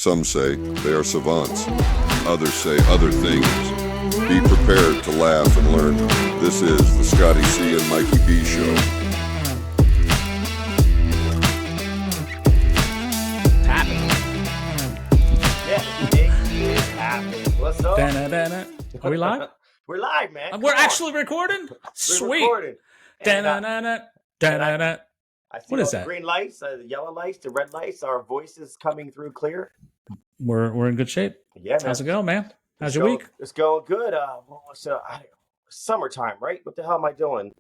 Some say they are savants. Others say other things. Be prepared to laugh and learn. This is the Scottie C and Mikey B Show. It's happening. Yeah, it is happening. What's up? Da-na-da-na. Are we live? We're live, man. We're actually recording? Sweet. We're recording. Da-na-na-na. Da-na-na. I see What is all the that? green lights, the yellow lights, the red lights. Our voices coming through clear. We're in good shape. Yeah, man. How's it going, man? How's your week? It's going good. Summertime, right? What the hell am I doing?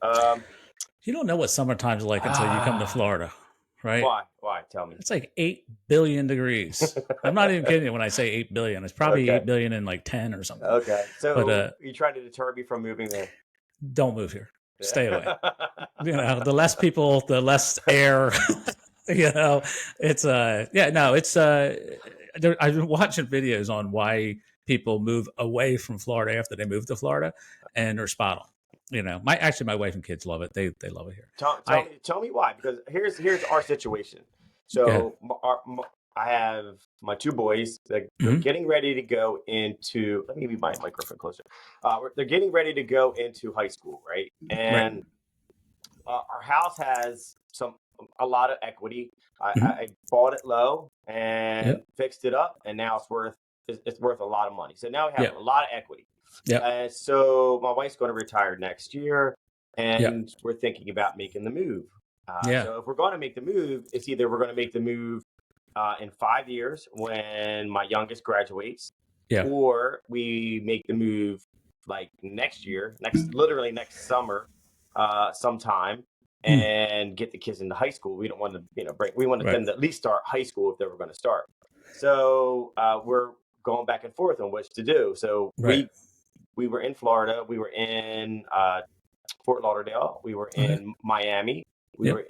You don't know what summertime's like until you come to Florida, right? Why? Tell me. It's like 8 billion degrees. I'm not even kidding you when I say 8 billion. It's probably Okay. 8 billion and like 10 or something. Okay. So But, you trying to deter me from moving there? Don't move here. Stay away. You know, the less people, the less air. You know, it's I've been watching videos on why people move away from Florida after they move to Florida, and they're spot on. You know, my wife and kids love it. They love it here. Tell me why, because here's our situation. So I have my two boys that are getting ready to go into. Let me be my microphone closer. They're getting ready to go into high school, right? And our house has a lot of equity. I bought it low and fixed it up, and now it's worth a lot of money. So now we have a lot of equity. Yeah. So my wife's going to retire next year, and we're thinking about making the move. So if we're going to make the move, it's either we're going to make the move in 5 years when my youngest graduates, or we make the move like next year, literally next summer, sometime, and get the kids into high school. We don't want to, we want them to at least start high school if they were going to start. So we're going back and forth on what to do. So we were in Florida, we were in Fort Lauderdale, we were in Miami. We're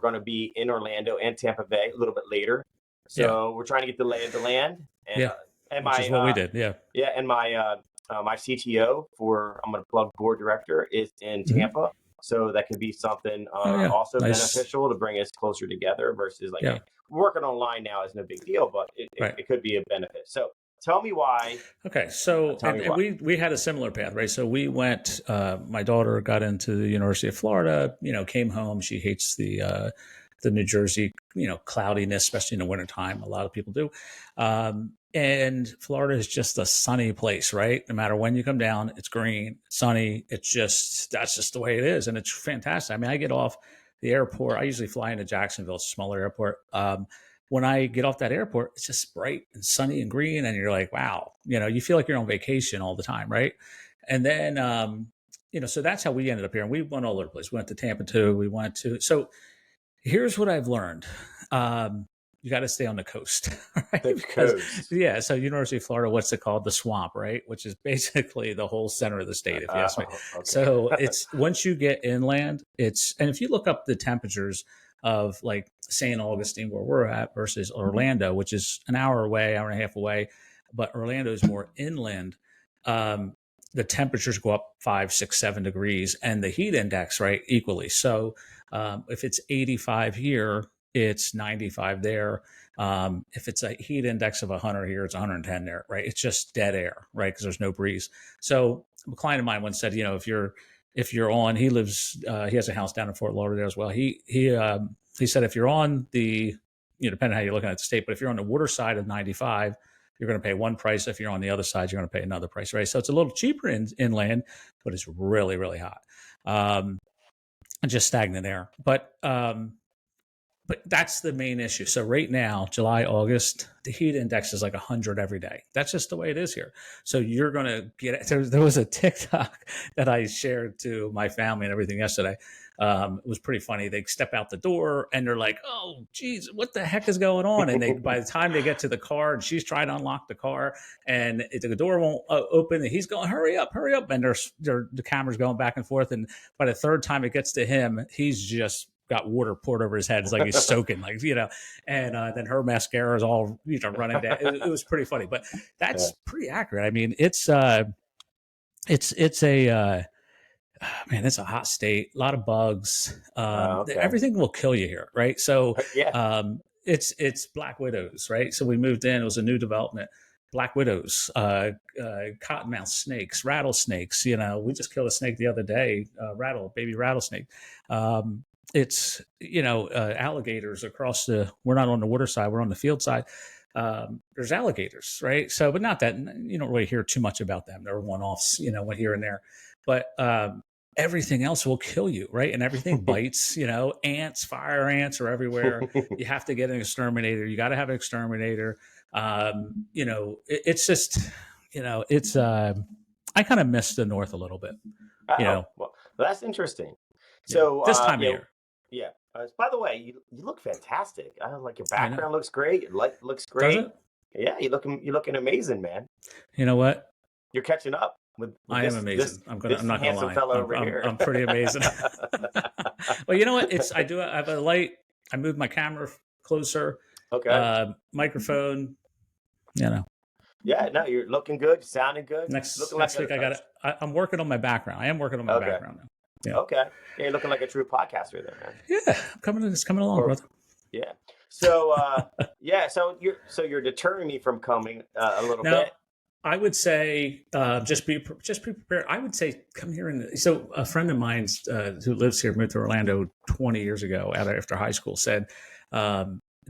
going to be in Orlando and Tampa Bay a little bit later. So we're trying to get the lay of the land. And, and which is what we did. Yeah. And my CTO I'm going to plug board director is in Tampa. So that could be something also beneficial to bring us closer together versus working online now is no big deal, but it could be a benefit. So tell me why. Okay, so we had a similar path, right? So we went. My daughter got into the University of Florida. You know, came home. She hates the New Jersey, cloudiness, especially in the wintertime. A lot of people do. And Florida is just a sunny place, right? No matter when you come down, it's green, sunny. That's just the way it is, and it's fantastic. I mean, I get off the airport. I usually fly into Jacksonville, it's a smaller airport. When I get off that airport, it's just bright and sunny and green. And you're like, wow, you feel like you're on vacation all the time. Right. And then, so that's how we ended up here. And we went all over the place. We went to Tampa too. So here's what I've learned. You got to stay on the coast. Right? The coast. Yeah. So University of Florida, what's it called? The swamp, right? Which is basically the whole center of the state, if you ask me. Okay. So it's once you get inland, and if you look up the temperatures of like St. Augustine, where we're at, versus Orlando, which is an hour away, hour and a half away, but Orlando is more inland. The temperatures go up 5, 6, 7 degrees, and the heat index, right, equally. So if it's 85 here, it's 95 there. If it's a heat index of 100 here, it's 110 there, right? It's just dead air, right? Because there's no breeze. So a client of mine once said, if you're on, he has a house down in Fort Lauderdale as well. He said, if you're on the, depending on how you're looking at the state, but if you're on the water side of 95, you're going to pay one price. If you're on the other side, you're going to pay another price, right? So it's a little cheaper inland, but it's really, really hot. And just stagnant air. But that's the main issue. So right now, July, August, the heat index is like 100 every day. That's just the way it is here. So you're going to get it. There was a TikTok that I shared to my family and everything yesterday. It was pretty funny. They step out the door and they're like, oh, geez, what the heck is going on? And by the time they get to the car and she's trying to unlock the car and the door won't open, and he's going, hurry up. And the camera's going back and forth. And by the third time it gets to him, he's just got water poured over his head. It's like he's soaking, and then her mascara is all, running down. It was pretty funny, but that's pretty accurate. I mean, it's a hot state, a lot of bugs. Everything will kill you here. Right. So, it's black widows, right? So we moved in. It was a new development. Black widows, cottonmouth snakes, rattlesnakes. You know, we just killed a snake the other day, baby rattlesnake. It's alligators across the. We're not on the water side. We're on the field side. There's alligators, right? So, but not that you don't really hear too much about them. There are one-offs, one here and there, but everything else will kill you, right? And everything bites. Ants, fire ants are everywhere. You have to get an exterminator. You got to have an exterminator. It's just, it's. I kind of miss the North a little bit. Well, that's interesting. So this time of year. Yeah. By the way, you look fantastic. I like your background looks great. Your light looks great. Does it? Yeah, you're looking amazing, man. You know what? You're catching up with I am amazing. I'm not gonna lie. Fellow over here. I'm pretty amazing. Well, you know what? I have a light. I moved my camera closer. Okay. Microphone. Yeah, no, you're looking good, sounding good. Next week, I'm working on my background. I am working on my background now. Yeah. Okay. Yeah, you're looking like a true podcaster there, man. Yeah, it's coming along, brother. Yeah. So, you're deterring me from coming a little bit. I would say just be prepared. I would say come here so a friend of mine who lives here moved to Orlando 20 years ago after high school said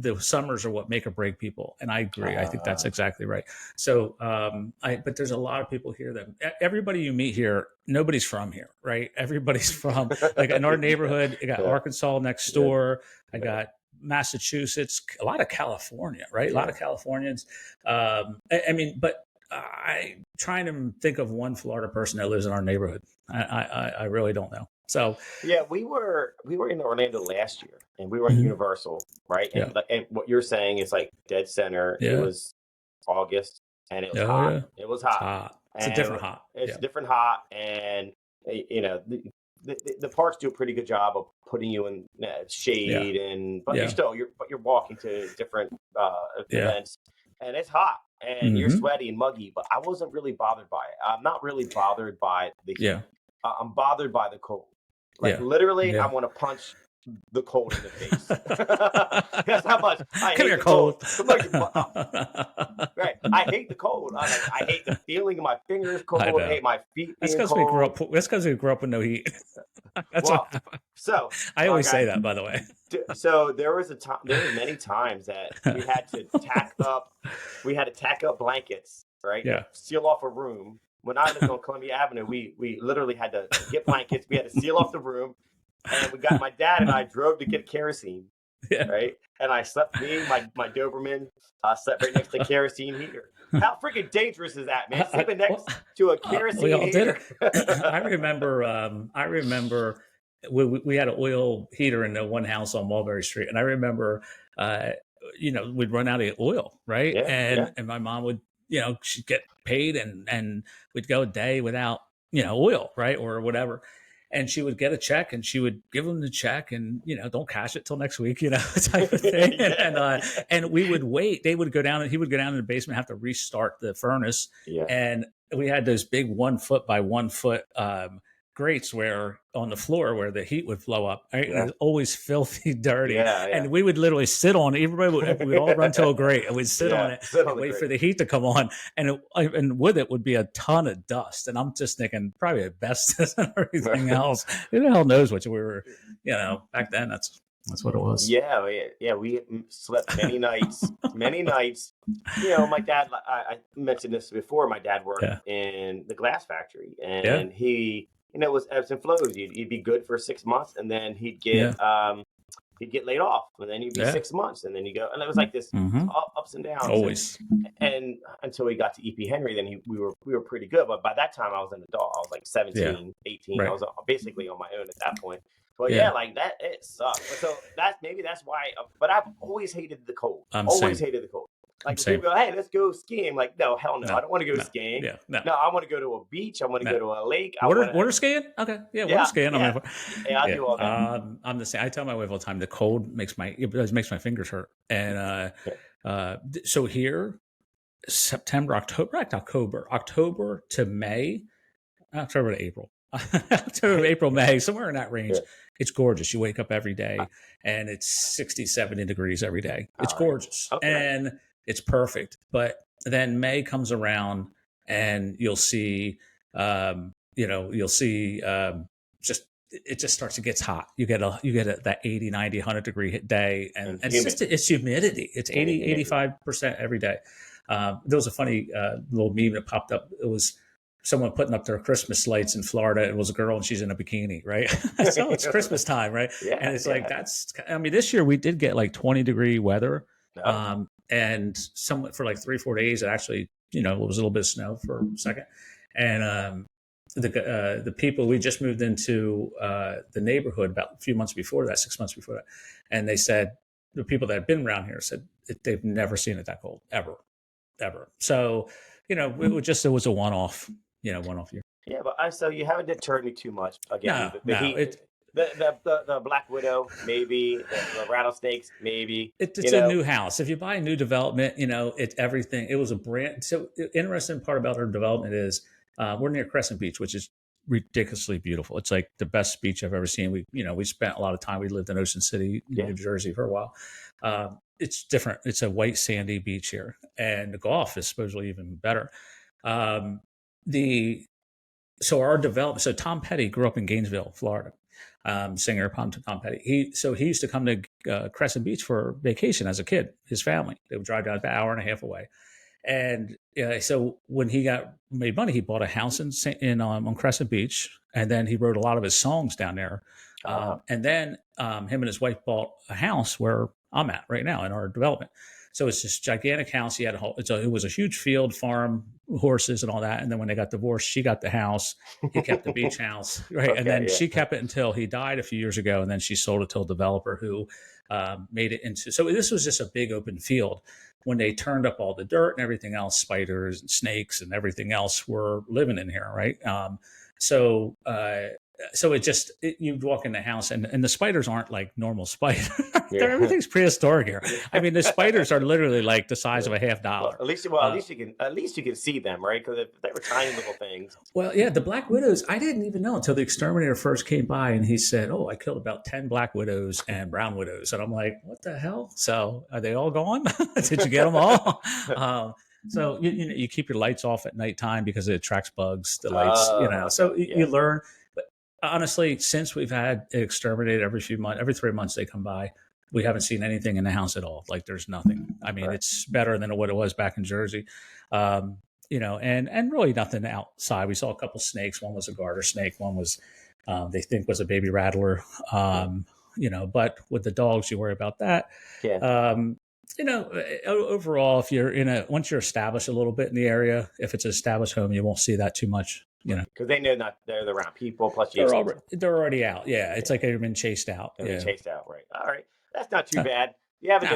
the summers are what make or break people, and I agree. I think that's exactly right. So, but there's a lot of people here that everybody you meet here, nobody's from here, right? Everybody's from like in our neighborhood. I got Arkansas next door. I got Massachusetts, a lot of California, right? A lot of Californians. But I'm trying to think of one Florida person that lives in our neighborhood. I really don't know. So yeah, we were in Orlando last year, and we were in Universal, right? And, and what you're saying is like dead center. Yeah. It was August, and it was hot. Yeah. It was hot. It's a different hot. It's different hot, and the parks do a pretty good job of putting you in shade, but you're walking to different events, and it's hot, and you're sweaty and muggy. But I wasn't really bothered by it. I'm not really bothered by the heat. I'm bothered by the cold. Literally, I want to punch the cold in the face. That's how much I hate the cold. Right. I hate the cold. I hate the feeling of my fingers cold. I hate my feet being cold. That's because we grew up with no heat. So I always say that, by the way. So there was many times that we had to tack up blankets, right? Yeah. Seal off a room. When I lived on Columbia Avenue, we literally had to get blankets. We had to seal off the room, and my dad and I drove to get kerosene, right? And I slept, my Doberman slept right next to the kerosene heater. How freaking dangerous is that, man? Sleeping next to a kerosene heater. I remember we had an oil heater in the one house on Mulberry Street, and I remember, we'd run out of oil, right? And my mom would, she'd get paid and we'd go a day without, oil, right? Or whatever. And she would get a check and she would give him the check and, don't cash it till next week, type of thing. And we would wait. He would go down in the basement, have to restart the furnace. Yeah. And we had those big 1 foot by 1 foot, grates where on the floor where the heat would flow up. Right? Yeah. It was always filthy, dirty. And we would literally sit on it. We'd all run to a grate and we'd sit on it and wait for the heat to come on. And with it would be a ton of dust. And I'm just thinking probably asbestos and everything else. Who the hell knows what we were, back then. That's what it was. Yeah. We slept many nights. My dad, I mentioned this before. My dad worked in the glass factory, and he, it was ebbs and flows. He'd be good for 6 months, and then he'd get laid off, and then he'd be 6 months, and then you go, and it was like this ups and downs. Always. And until we got to EP Henry, then we were pretty good. But by that time, I was an adult. I was like 17, 18. Right. I was basically on my own at that point. But like that, it sucked. So that's why. But I've always hated the cold. Hated the cold. Like people go, hey, let's go skiing. Like, no, hell no. I don't want to go skiing. Yeah, no, I want to go to a beach. I want to go to a lake. Water skiing? Okay. Yeah, water skiing. I do all that. I'm the same. I tell my wife all the time, the cold makes my fingers hurt. And so here, October to May, October to April. October, April, May, somewhere in that range. Yeah. It's gorgeous. You wake up every day and it's 60, 70 degrees every day. It's gorgeous. Okay. And it's perfect. But then May comes around and you'll see, just, it just starts to get hot. You get that 80, 90, 100 degree day. And it's humidity. It's 80, 85% every day. There was a funny little meme that popped up. It was someone putting up their Christmas lights in Florida. It was a girl and she's in a bikini, right? So it's Christmas time, right? Yeah, and it's like, this year we did get like 20-degree weather. And somewhat for like 3-4 days, it actually, it was a little bit of snow for a second. And the people, we just moved into the neighborhood about a few months before that, 6 months before that. And they said, the people that had been around here said they've never seen it that cold, ever. So, it was a one-off year. Yeah, but so you haven't deterred me too much. Again, the no, heat, the Black Widow, maybe the rattlesnakes, maybe. It's a new house. If you buy a new development, it's everything. It was a brand. So interesting part about our development is we're near Crescent Beach, which is ridiculously beautiful. It's like the best beach I've ever seen. We spent a lot of time. We lived in Ocean City, New Jersey for a while. It's different. It's a white sandy beach here, and the golf is supposedly even better. Our development. So Tom Petty grew up in Gainesville, Florida. Singer Tom Petty. He used to come to Crescent Beach for vacation as a kid. His family, they would drive down about an hour and a half away. And so when he made money, he bought a house on Crescent Beach, and then he wrote a lot of his songs down there. And then him and his wife bought a house where I'm at right now in our development. So it's this gigantic house. He had it was a huge field, farm, horses, and all that. And then when they got divorced, she got the house. He kept the beach house, right? And then she kept it until he died a few years ago. And then she sold it to a developer who made it into. So this was just a big open field. When they turned up all the dirt and everything else, spiders and snakes and everything else were living in here, right? So you'd walk in the house and the spiders aren't like normal spiders. Everything's prehistoric here. I mean, the spiders are literally like the size of a $50. Well, at least you can see them, right? Because they were tiny little things. Well, yeah, the black widows, I didn't even know until the exterminator first came by and he said, "Oh, I killed about 10 black widows and brown widows." And I'm like, "What the hell? So are they all gone? Did you get them all?" So you keep your lights off at nighttime because it attracts bugs. The lights, So you learn. But honestly, since we've had it exterminated every 3 months they come by, we haven't seen anything in the house at all. Like there's nothing. I mean, It's better than what it was back in Jersey. And really nothing outside. We saw a couple snakes. One was a garter snake. One was they think was a baby rattler. But with the dogs, you worry about that. Yeah. Overall, if once you're established a little bit in the area, if it's an established home, you won't see that too much. Because they know they're around people. Plus, they're already out. Yeah, it's like they've been chased out. Chased out, right? All right, that's not too bad. You haven't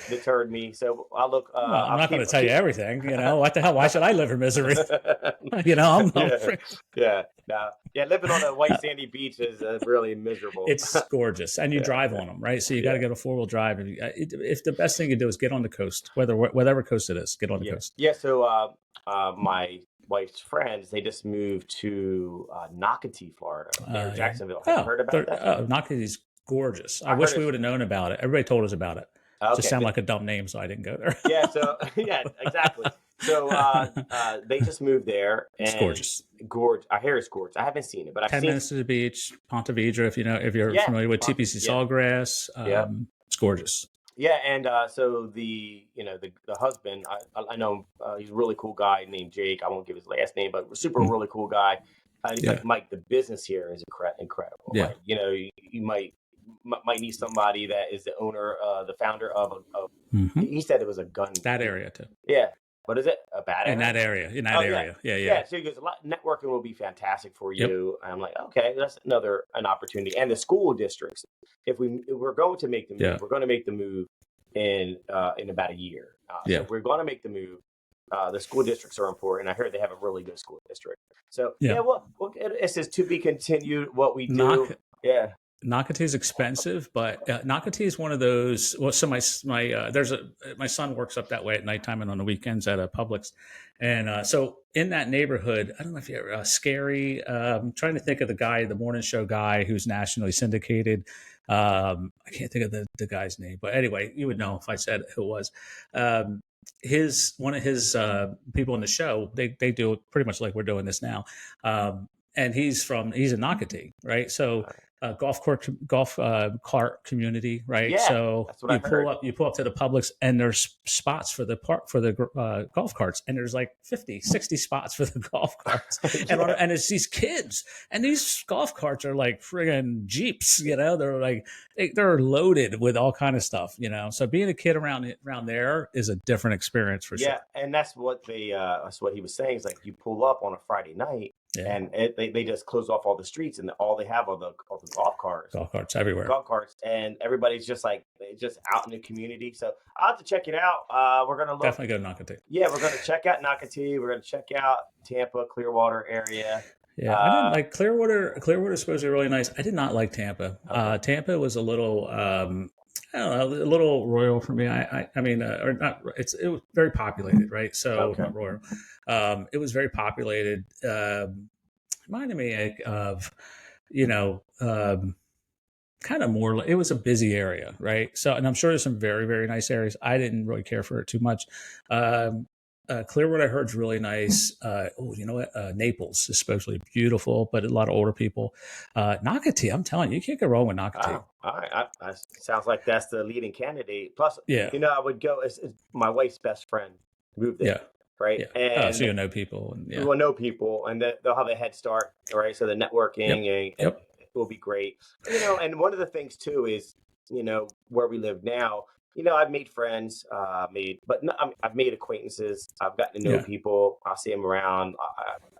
deterred me, so I'll look. I'm not going to tell you everything. What the hell? Why should I live in misery? Living on a white sandy beach is really miserable. It's gorgeous, and you drive on them, right? So you got to get a 4-wheel drive. If the best thing you do is get on the coast, whatever coast it is, get on the coast. Yeah. So my wife's friends, they just moved to Nocatee, Florida, near Jacksonville. Have you heard about that? Nocatee's gorgeous. I wish we would have known about it. Everybody told us about it. Okay. Just sound like a dumb name, so I didn't go there. Exactly. So they just moved there. And it's gorgeous. I hear it's gorgeous. I haven't seen it, but I've 10 seen minutes to the beach, Ponte Vedra. If you're familiar with TPC Sawgrass, it's gorgeous. Yeah, and so the husband, I know he's a really cool guy named Jake. I won't give his last name, but really cool guy. He's like, Mike, the business here is incredible. Yeah. Right? You might need somebody that is the owner, the founder of he said it was a gun. That area too. Yeah. But is it a bad area? In that area. Yeah. So he goes, networking will be fantastic for you. And I'm like, okay, that's an opportunity. And the school districts, if we're going to make the move, we're going to make the move in about a year. So if we're going to make the move, the school districts are important. I heard they have a really good school district. So it says to be continued what we do. Nocatee is expensive, but Nocatee is one of those. Well, so my son works up that way at nighttime and on the weekends at a Publix, and so in that neighborhood, I don't know if you're Scary. I'm trying to think of the guy, the morning show guy who's nationally syndicated. I can't think of the guy's name, but anyway, you would know if I said who it was. One of his people in the show, they do it pretty much like we're doing this now. And he's in Nocatee, right? So golf cart community, right? Yeah, so that's what I heard. you pull up to the Publix, and there's spots for the golf carts, and there's like 50, 60 spots for the golf carts, Yeah. and it's these kids, and these golf carts are like friggin' Jeeps, they're like they're loaded with all kind of stuff, So being a kid around there is a different experience for sure. Yeah, and that's what that's what he was saying. Is like you pull up on a Friday night, Yeah. and they just close off all the streets, and all they have are the golf carts everywhere. Golf carts, and everybody's just out in the community. So I'll have to check it out. We're gonna definitely go to Nocatee. Yeah, we're gonna check out Nocatee. We're gonna check out Tampa, Clearwater area. Yeah, I didn't like Clearwater. Clearwater is supposed to be really nice. I did not like Tampa. Okay. Tampa was a little, I don't know, a little royal for me. I mean, or not. It was very populated, right? So not royal. It was very populated. Reminded me of, kind of more. It was a busy area, right? So, and I'm sure there's some very, very nice areas. I didn't really care for it too much. Clearwater, I heard, is really nice. You know what? Naples is supposed to be beautiful, but a lot of older people. Nocatee, I'm telling you, you can't go wrong with Nocatee. All right. Sounds like that's the leading candidate. Plus, yeah, I would go. It's my wife's best friend moved there. Yeah. Right. Yeah. And so you know people. And, you will know people, and they'll have a head start. Right. So the networking and it will be great. And one of the things too is, where we live now, I've made friends, I've made acquaintances. I've gotten to know people. I see them around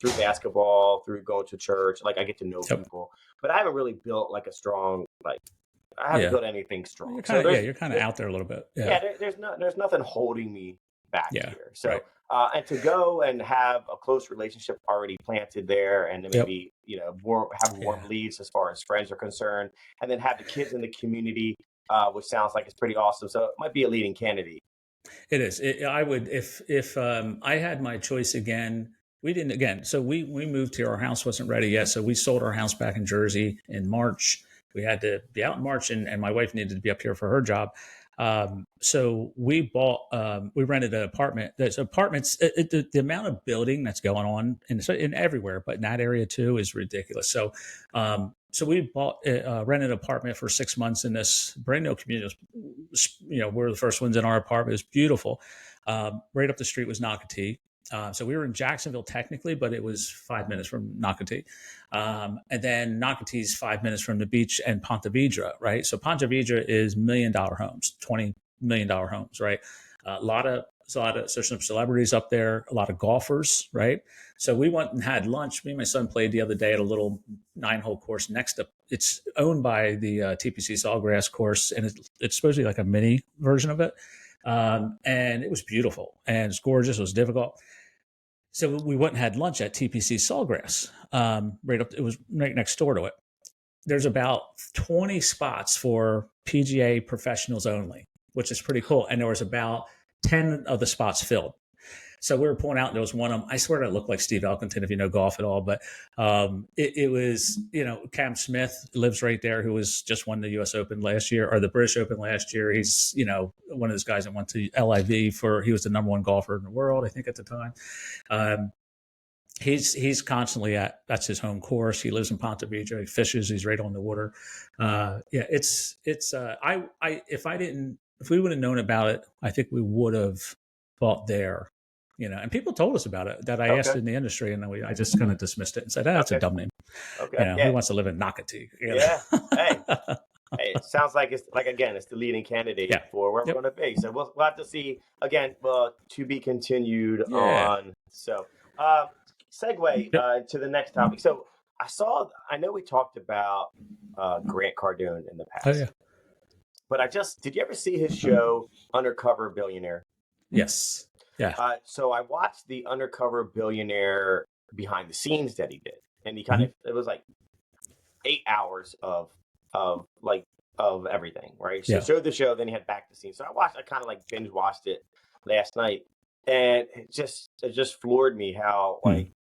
through basketball, through going to church. Like I get to know people, but I haven't really built like a strong, I haven't built anything strong. You're kind of out there a little bit. There's nothing holding me back here. So, right. And to go and have a close relationship already planted there, and then maybe, have warm leads as far as friends are concerned, and then have the kids in the community, which sounds like it's pretty awesome. So it might be a leading candidate. It is. I would, if I had my choice again. We didn't again. So we moved here. Our house wasn't ready yet. So we sold our house back in Jersey in March. We had to be out in March, and my wife needed to be up here for her job. So we rented an apartment. There's apartments. The amount of building that's going on in everywhere, but in that area too, is ridiculous. So, so we rented an apartment for 6 months in this brand new community. We're the first ones in our apartment. It was beautiful. Right up the street was Nocatee. So we were in Jacksonville technically, but it was 5 minutes from Nocatee. And then Nocatee's 5 minutes from the beach and Ponte Vedra, right? So Ponte Vedra is $1 million homes, $20 million homes, right? There's some celebrities up there, a lot of golfers, right? So we went and had lunch. Me and my son played the other day at a little 9-hole course next up. It's owned by the TPC Sawgrass course, and it's supposed to be like a mini version of it. And it was beautiful and it's gorgeous. It was difficult. So we went and had lunch at TPC Sawgrass. It was right next door to it. There's about 20 spots for PGA professionals only, which is pretty cool. And there was about 10 of the spots filled. So we were pulling out, and there was one of them. I swear it looked like Steve Elkington, if you know golf at all. But it was, Cam Smith lives right there, who was just won the U.S. Open last year, or the British Open last year. He's, one of those guys that went to LIV he was the number one golfer in the world, I think, at the time. He's constantly that's his home course. He lives in Ponte Vedra. He fishes. He's right on the water. If we would have known about it, I think we would have bought there. And people told us about it that I asked in the industry, and then I just kind of dismissed it and said, that's a dumb name. Okay. Who wants to live in Nocatee? Yeah. Hey, it sounds like it's the leading candidate for where we're going to be. So we'll have to see again, to be continued on. So, segue to the next topic. So I know we talked about Grant Cardone in the past. Oh, yeah. But did you ever see his show, Undercover Billionaire? Yes. Yeah. So I watched the Undercover Billionaire behind the scenes that he did. And he it was like 8 hours of of everything, right? So Yeah. showed the show, then he had back the scenes. So I kind of like binge watched it last night, and it just floored me how like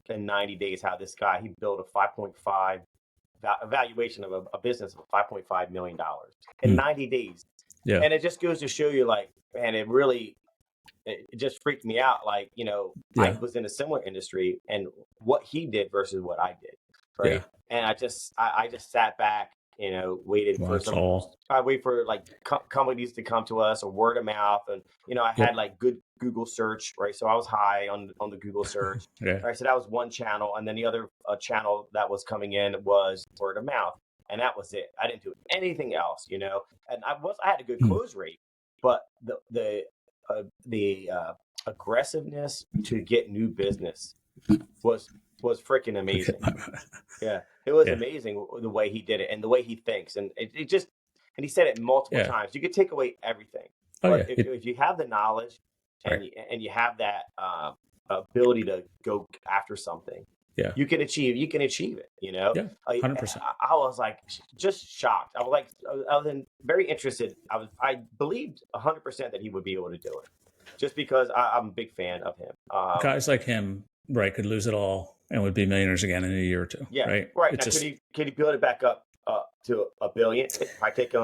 in 90 days how this guy he built a 5.5 valuation of a business of $5.5 million in 90 days. Yeah. And it just goes to show you, like, man, it just freaked me out. Like, I was in a similar industry and what he did versus what I did. Right. Yeah. And I just sat back, waited for I wait for like companies to come to us or word of mouth. And, I had like good Google search, right? So I was high on the Google search. Yeah. Right. So that was one channel. And then the other channel that was coming in was word of mouth. And that was it. I didn't do anything else, and I had a good close rate, but the aggressiveness to get new business was freaking amazing. Yeah, it was amazing the way he did it and the way he thinks, and and he said it multiple times. You could take away everything, but if you have the knowledge and you have that ability to go after something, you can achieve it. Yeah, 100%. I was like just shocked. I was very interested. I believed 100% that he would be able to do it, just because I'm a big fan of him. Guys like him, right, could lose it all and would be millionaires again in a year or two. Yeah, right. Now, could he build it back up to $1 billion? It would take him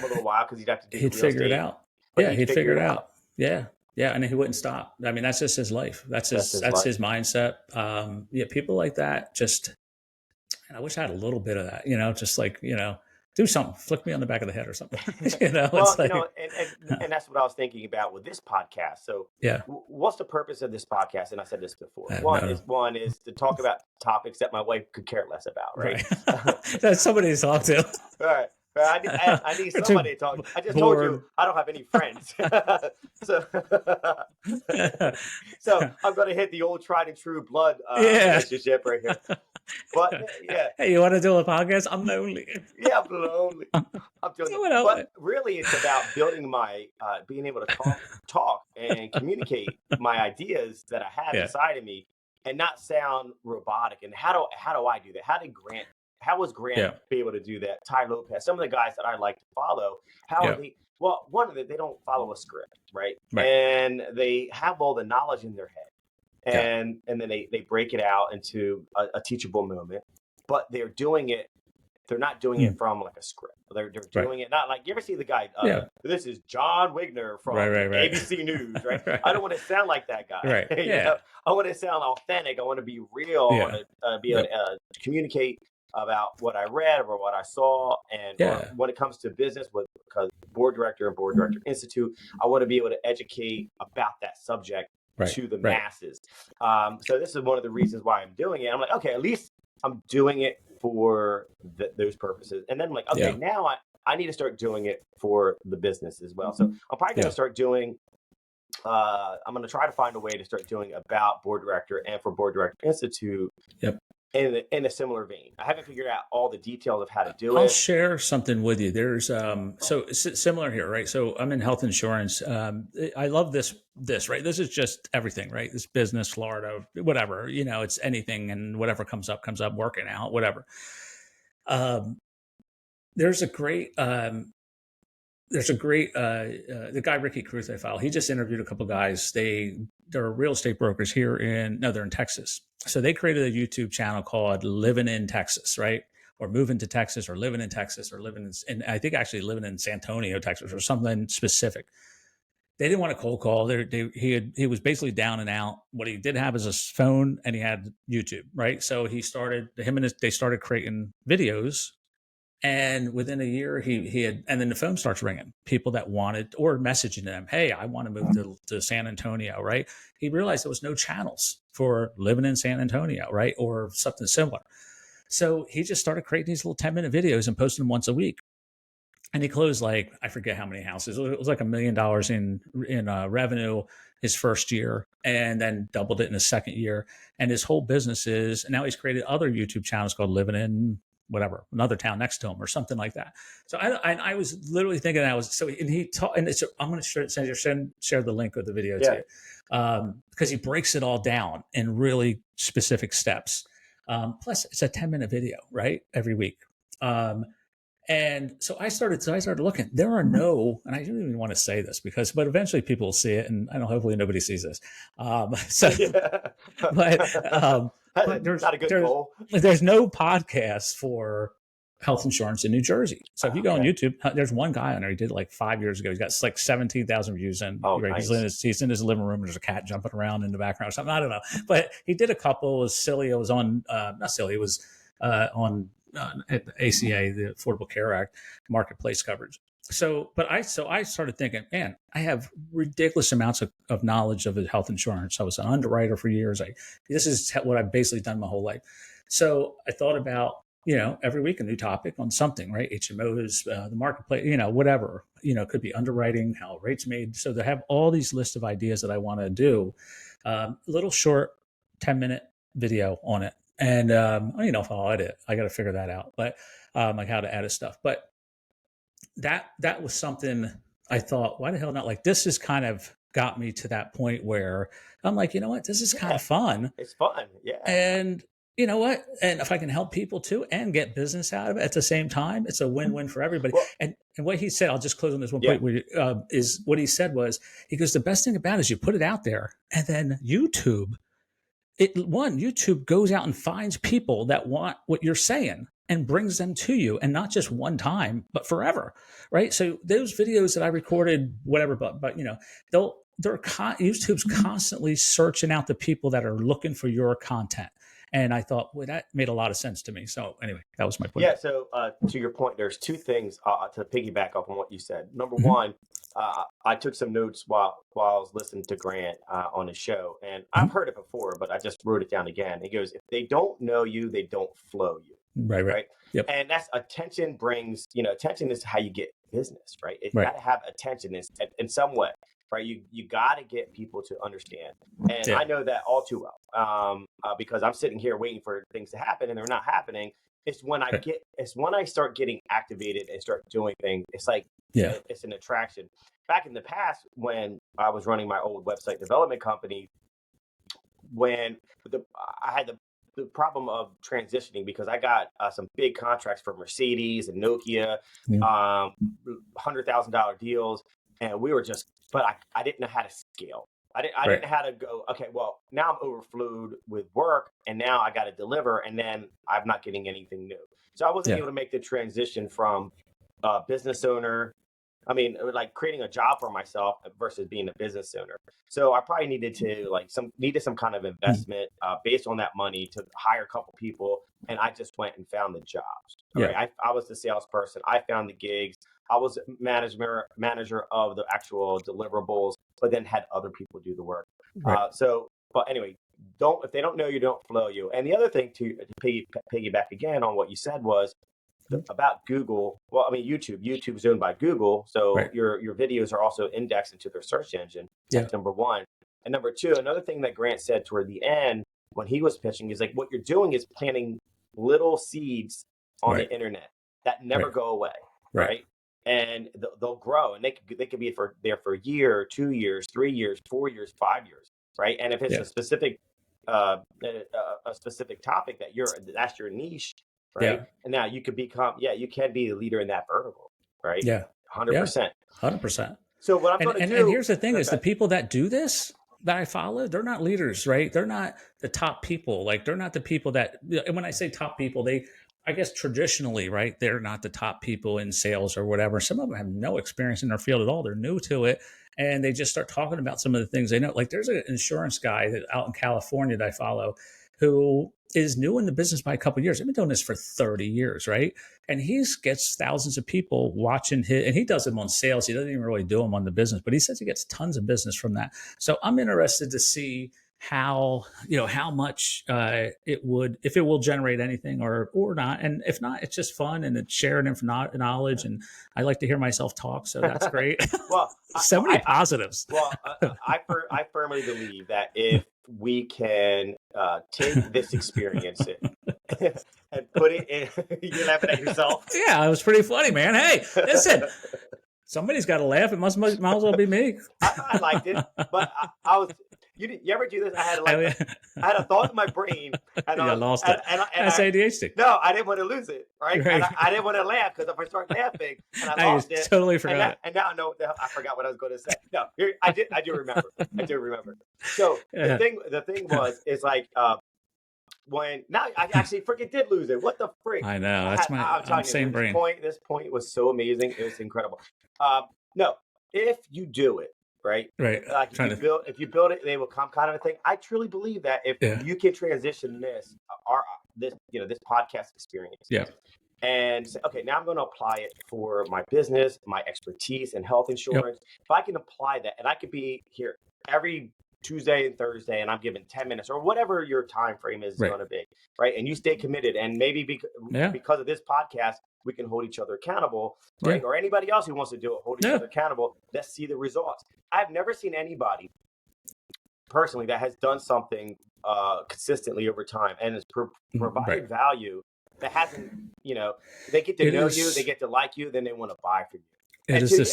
a little while because he'd have to do. He'd figure it out. Yeah, he'd figure it out. Yeah. Yeah, and he wouldn't stop. I mean, that's just his life. That's his mindset. People like that and I wish I had a little bit of that, just like, do something, flick me on the back of the head or something. Well, and that's what I was thinking about with this podcast. So what's the purpose of this podcast? And I said this before. One is to talk about topics that my wife could care less about, right? That's somebody to talk to. All right. I need somebody to talk. I just told you I don't have any friends. so I'm going to hit the old tried and true blood relationship right here. But hey, you want to do a podcast? I'm lonely. I'm lonely. I'm doing it. But really, it's about building my being able to talk and communicate my ideas that I have inside of me, and not sound robotic. And how do I do that? How was Grant be able to do that? Ty Lopez, some of the guys that I like to follow, are they? Well, one of them, they don't follow a script, right? And they have all the knowledge in their head, and then they break it out into a teachable moment. But they're doing it. They're not doing it from like a script. They're doing it not like, you ever see the guy? This is John Wigner from ABC News, right? I don't want to sound like that guy. Right. I want to sound authentic. I want to be real. I want to be able to communicate about what I read or what I saw. And when it comes to business, because board director and board director institute, I want to be able to educate about that subject to the masses. So this is one of the reasons why I'm doing it. I'm like, okay, at least I'm doing it for those purposes. And then I'm like, okay, now I need to start doing it for the business as well. So I'm probably going to start doing, I'm going to try to find a way to start doing about board director and for board director institute. In a similar vein. I haven't figured out all the details of how to do it. I'll share something with you. There's so similar here, right? So I'm in health insurance. I love this, right? This is just everything, right? This business, Florida, whatever, it's anything and whatever comes up, working out, whatever. There's a great the guy Ricky Cruz I follow. He just interviewed a couple guys. They're real estate brokers here they're in Texas. So they created a YouTube channel called Living in Texas, right? Or moving to Texas, or living in Texas, or living in I think actually living in San Antonio, Texas, or something specific. They didn't want to cold call. He was basically down and out. What he did have is a phone, and he had YouTube, right? So they started creating videos. And within a year, he had, and then the phone starts ringing. People that wanted, or messaging them, hey, I want to move to San Antonio, right? He realized there was no channels for living in San Antonio, right? Or something similar. So he just started creating these little 10-minute videos and posting them once a week. And he closed like, I forget how many houses. It was like $1 million in revenue his first year, and then doubled it in his second year. And his whole business is, and now he's created other YouTube channels called Living in whatever, another town next to him or something like that. So I was literally thinking I'm going to share the link with the video to you, because he breaks it all down in really specific steps. Plus it's a 10-minute video, right? Every week. And so I started looking. There are no, and I don't even want to say this but eventually people will see it, and I don't. Hopefully nobody sees this. But there's not a good goal. There's no podcast for health insurance in New Jersey. So if you go on YouTube, there's one guy on there. He did like 5 years ago. He's got like 17,000 views, and nice. He's in his living room. And there's a cat jumping around in the background or something. I don't know, but he did a couple. It was silly. It was on not silly. It was on at the ACA, the Affordable Care Act, marketplace coverage. So I started thinking, man, I have ridiculous amounts of knowledge of health insurance. I was an underwriter for years. This is what I've basically done my whole life. So I thought about, every week a new topic on something, right? HMOs, the marketplace, whatever, could be underwriting, how rates made. So to have all these lists of ideas that I want to do, a little short 10-minute video on it. And I don't know if I'll edit. I got to figure that out, but like how to edit stuff. But that was something I thought, why the hell not? Like, this has kind of got me to that point where I'm like, you know what? This is kind of fun. It's fun. Yeah. And you know what? And if I can help people too and get business out of it at the same time, it's a win-win for everybody. Well, and what he said, I'll just close on this one point, is what he said was, he goes, the best thing about it is you put it out there, and then YouTube goes out and finds people that want what you're saying and brings them to you, and not just one time, but forever. Right. So those videos that I recorded, whatever, but YouTube's constantly searching out the people that are looking for your content. And I thought, well, that made a lot of sense to me. So anyway, that was my point. Yeah. So to your point, there's two things to piggyback off on what you said. Number one, I took some notes while I was listening to Grant on his show, and I've heard it before, but I just wrote it down again. He goes, if they don't know you, they don't flow you. Right. Yep. And that's attention brings, attention is how you get business, right? You got to have attention in some way. Right, you got to get people to understand, and I know that all too well, because I'm sitting here waiting for things to happen, and they're not happening. It's when I start getting activated and start doing things. It's like it's an attraction. Back in the past, when I was running my old website development company, when I had the problem of transitioning, because I got some big contracts for Mercedes and Nokia, $100,000 deals, and we were just. But I didn't know how to scale. I didn't know how to go, okay, well, now I'm overflowed with work, and now I got to deliver, and then I'm not getting anything new. So I wasn't able to make the transition from business owner. I mean, like creating a job for myself versus being a business owner. So I probably needed some kind of investment based on that money to hire a couple people, and I just went and found the jobs. Right? I was the salesperson. I found the gigs. I was manager of the actual deliverables, but then had other people do the work. Right. But anyway, if they don't know you, don't flow you. And the other thing to piggyback again on what you said was about Google. Well, I mean, YouTube's owned by Google. So your videos are also indexed into their search engine. That's number one. And number two, another thing that Grant said toward the end when he was pitching is like, what you're doing is planting little seeds on the internet that never go away. Right. And they'll grow, and they could be there for a year, 2 years, 3 years, 4 years, 5 years, right? And if it's a specific topic that's your niche, right? And now you could become, you can be a leader in that vertical, right? 100%. 100%. So what I'm going to do, and here's the thing: is the people that do this that I follow, they're not leaders, right? They're not the top people. Like, they're not the people that. And when I say top people, I guess traditionally, right, they're not the top people in sales or whatever. Some of them have no experience in their field at all. They're new to it, and they just start talking about some of the things they know. Like, there's an insurance guy out in California that I follow who is new in the business by a couple of years. I've been doing this for 30 years, right? And he gets thousands of people watching and he does them on sales. He doesn't even really do them on the business, but he says he gets tons of business from that. So I'm interested to see how much it would, if it will generate anything or not. And if not, it's just fun and it's sharing knowledge. And I like to hear myself talk. So that's great. Well, so many positives. I firmly believe that if we can take this experience and put it in, you're laughing at yourself. Yeah, it was pretty funny, man. Hey, listen, somebody's got to laugh. It might as well be me. I liked it, but I was, You ever do this? I had I had a thought in my brain, and I lost it. That's ADHD. No, I didn't want to lose it, right? Right. And I didn't want to laugh, because if I start laughing and I lost it, totally forgot it. And now I know what the hell, I forgot what I was going to say. No, I do remember. I do remember. So the thing is like, when now I actually freaking did lose it. What the freak? I know. I'm telling you, same brain. This point was so amazing. It was incredible. No, if you do it, right? Like if you build it, they will come, kind of a thing. I truly believe that if you can transition this podcast experience. Yeah. And say, okay, now I'm going to apply it for my business, my expertise in health insurance. Yep. If I can apply that, and I could be here every Tuesday and Thursday, and I'm given 10 minutes or whatever your time frame is going to be, right? And you stay committed, and maybe because of this podcast, we can hold each other accountable, right? Or anybody else who wants to do it, hold each other accountable. Let's see the results. I've never seen anybody personally that has done something consistently over time and has provided value that hasn't, they get to know you, they get to like you, then they want to buy from you.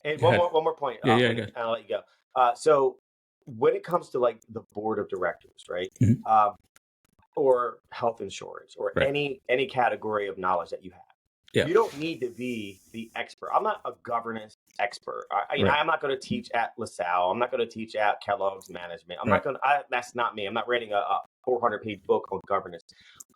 And one more point, and I'll let you go. So when it comes to like the board of directors, right? Mm-hmm. Or health insurance or any category of knowledge that you have, you don't need to be the expert. I'm not a governance expert. I'm not going to teach at LaSalle. I'm not going to teach at Kellogg's Management. I'm not going to, that's not me. I'm not writing a 400-page book on governance.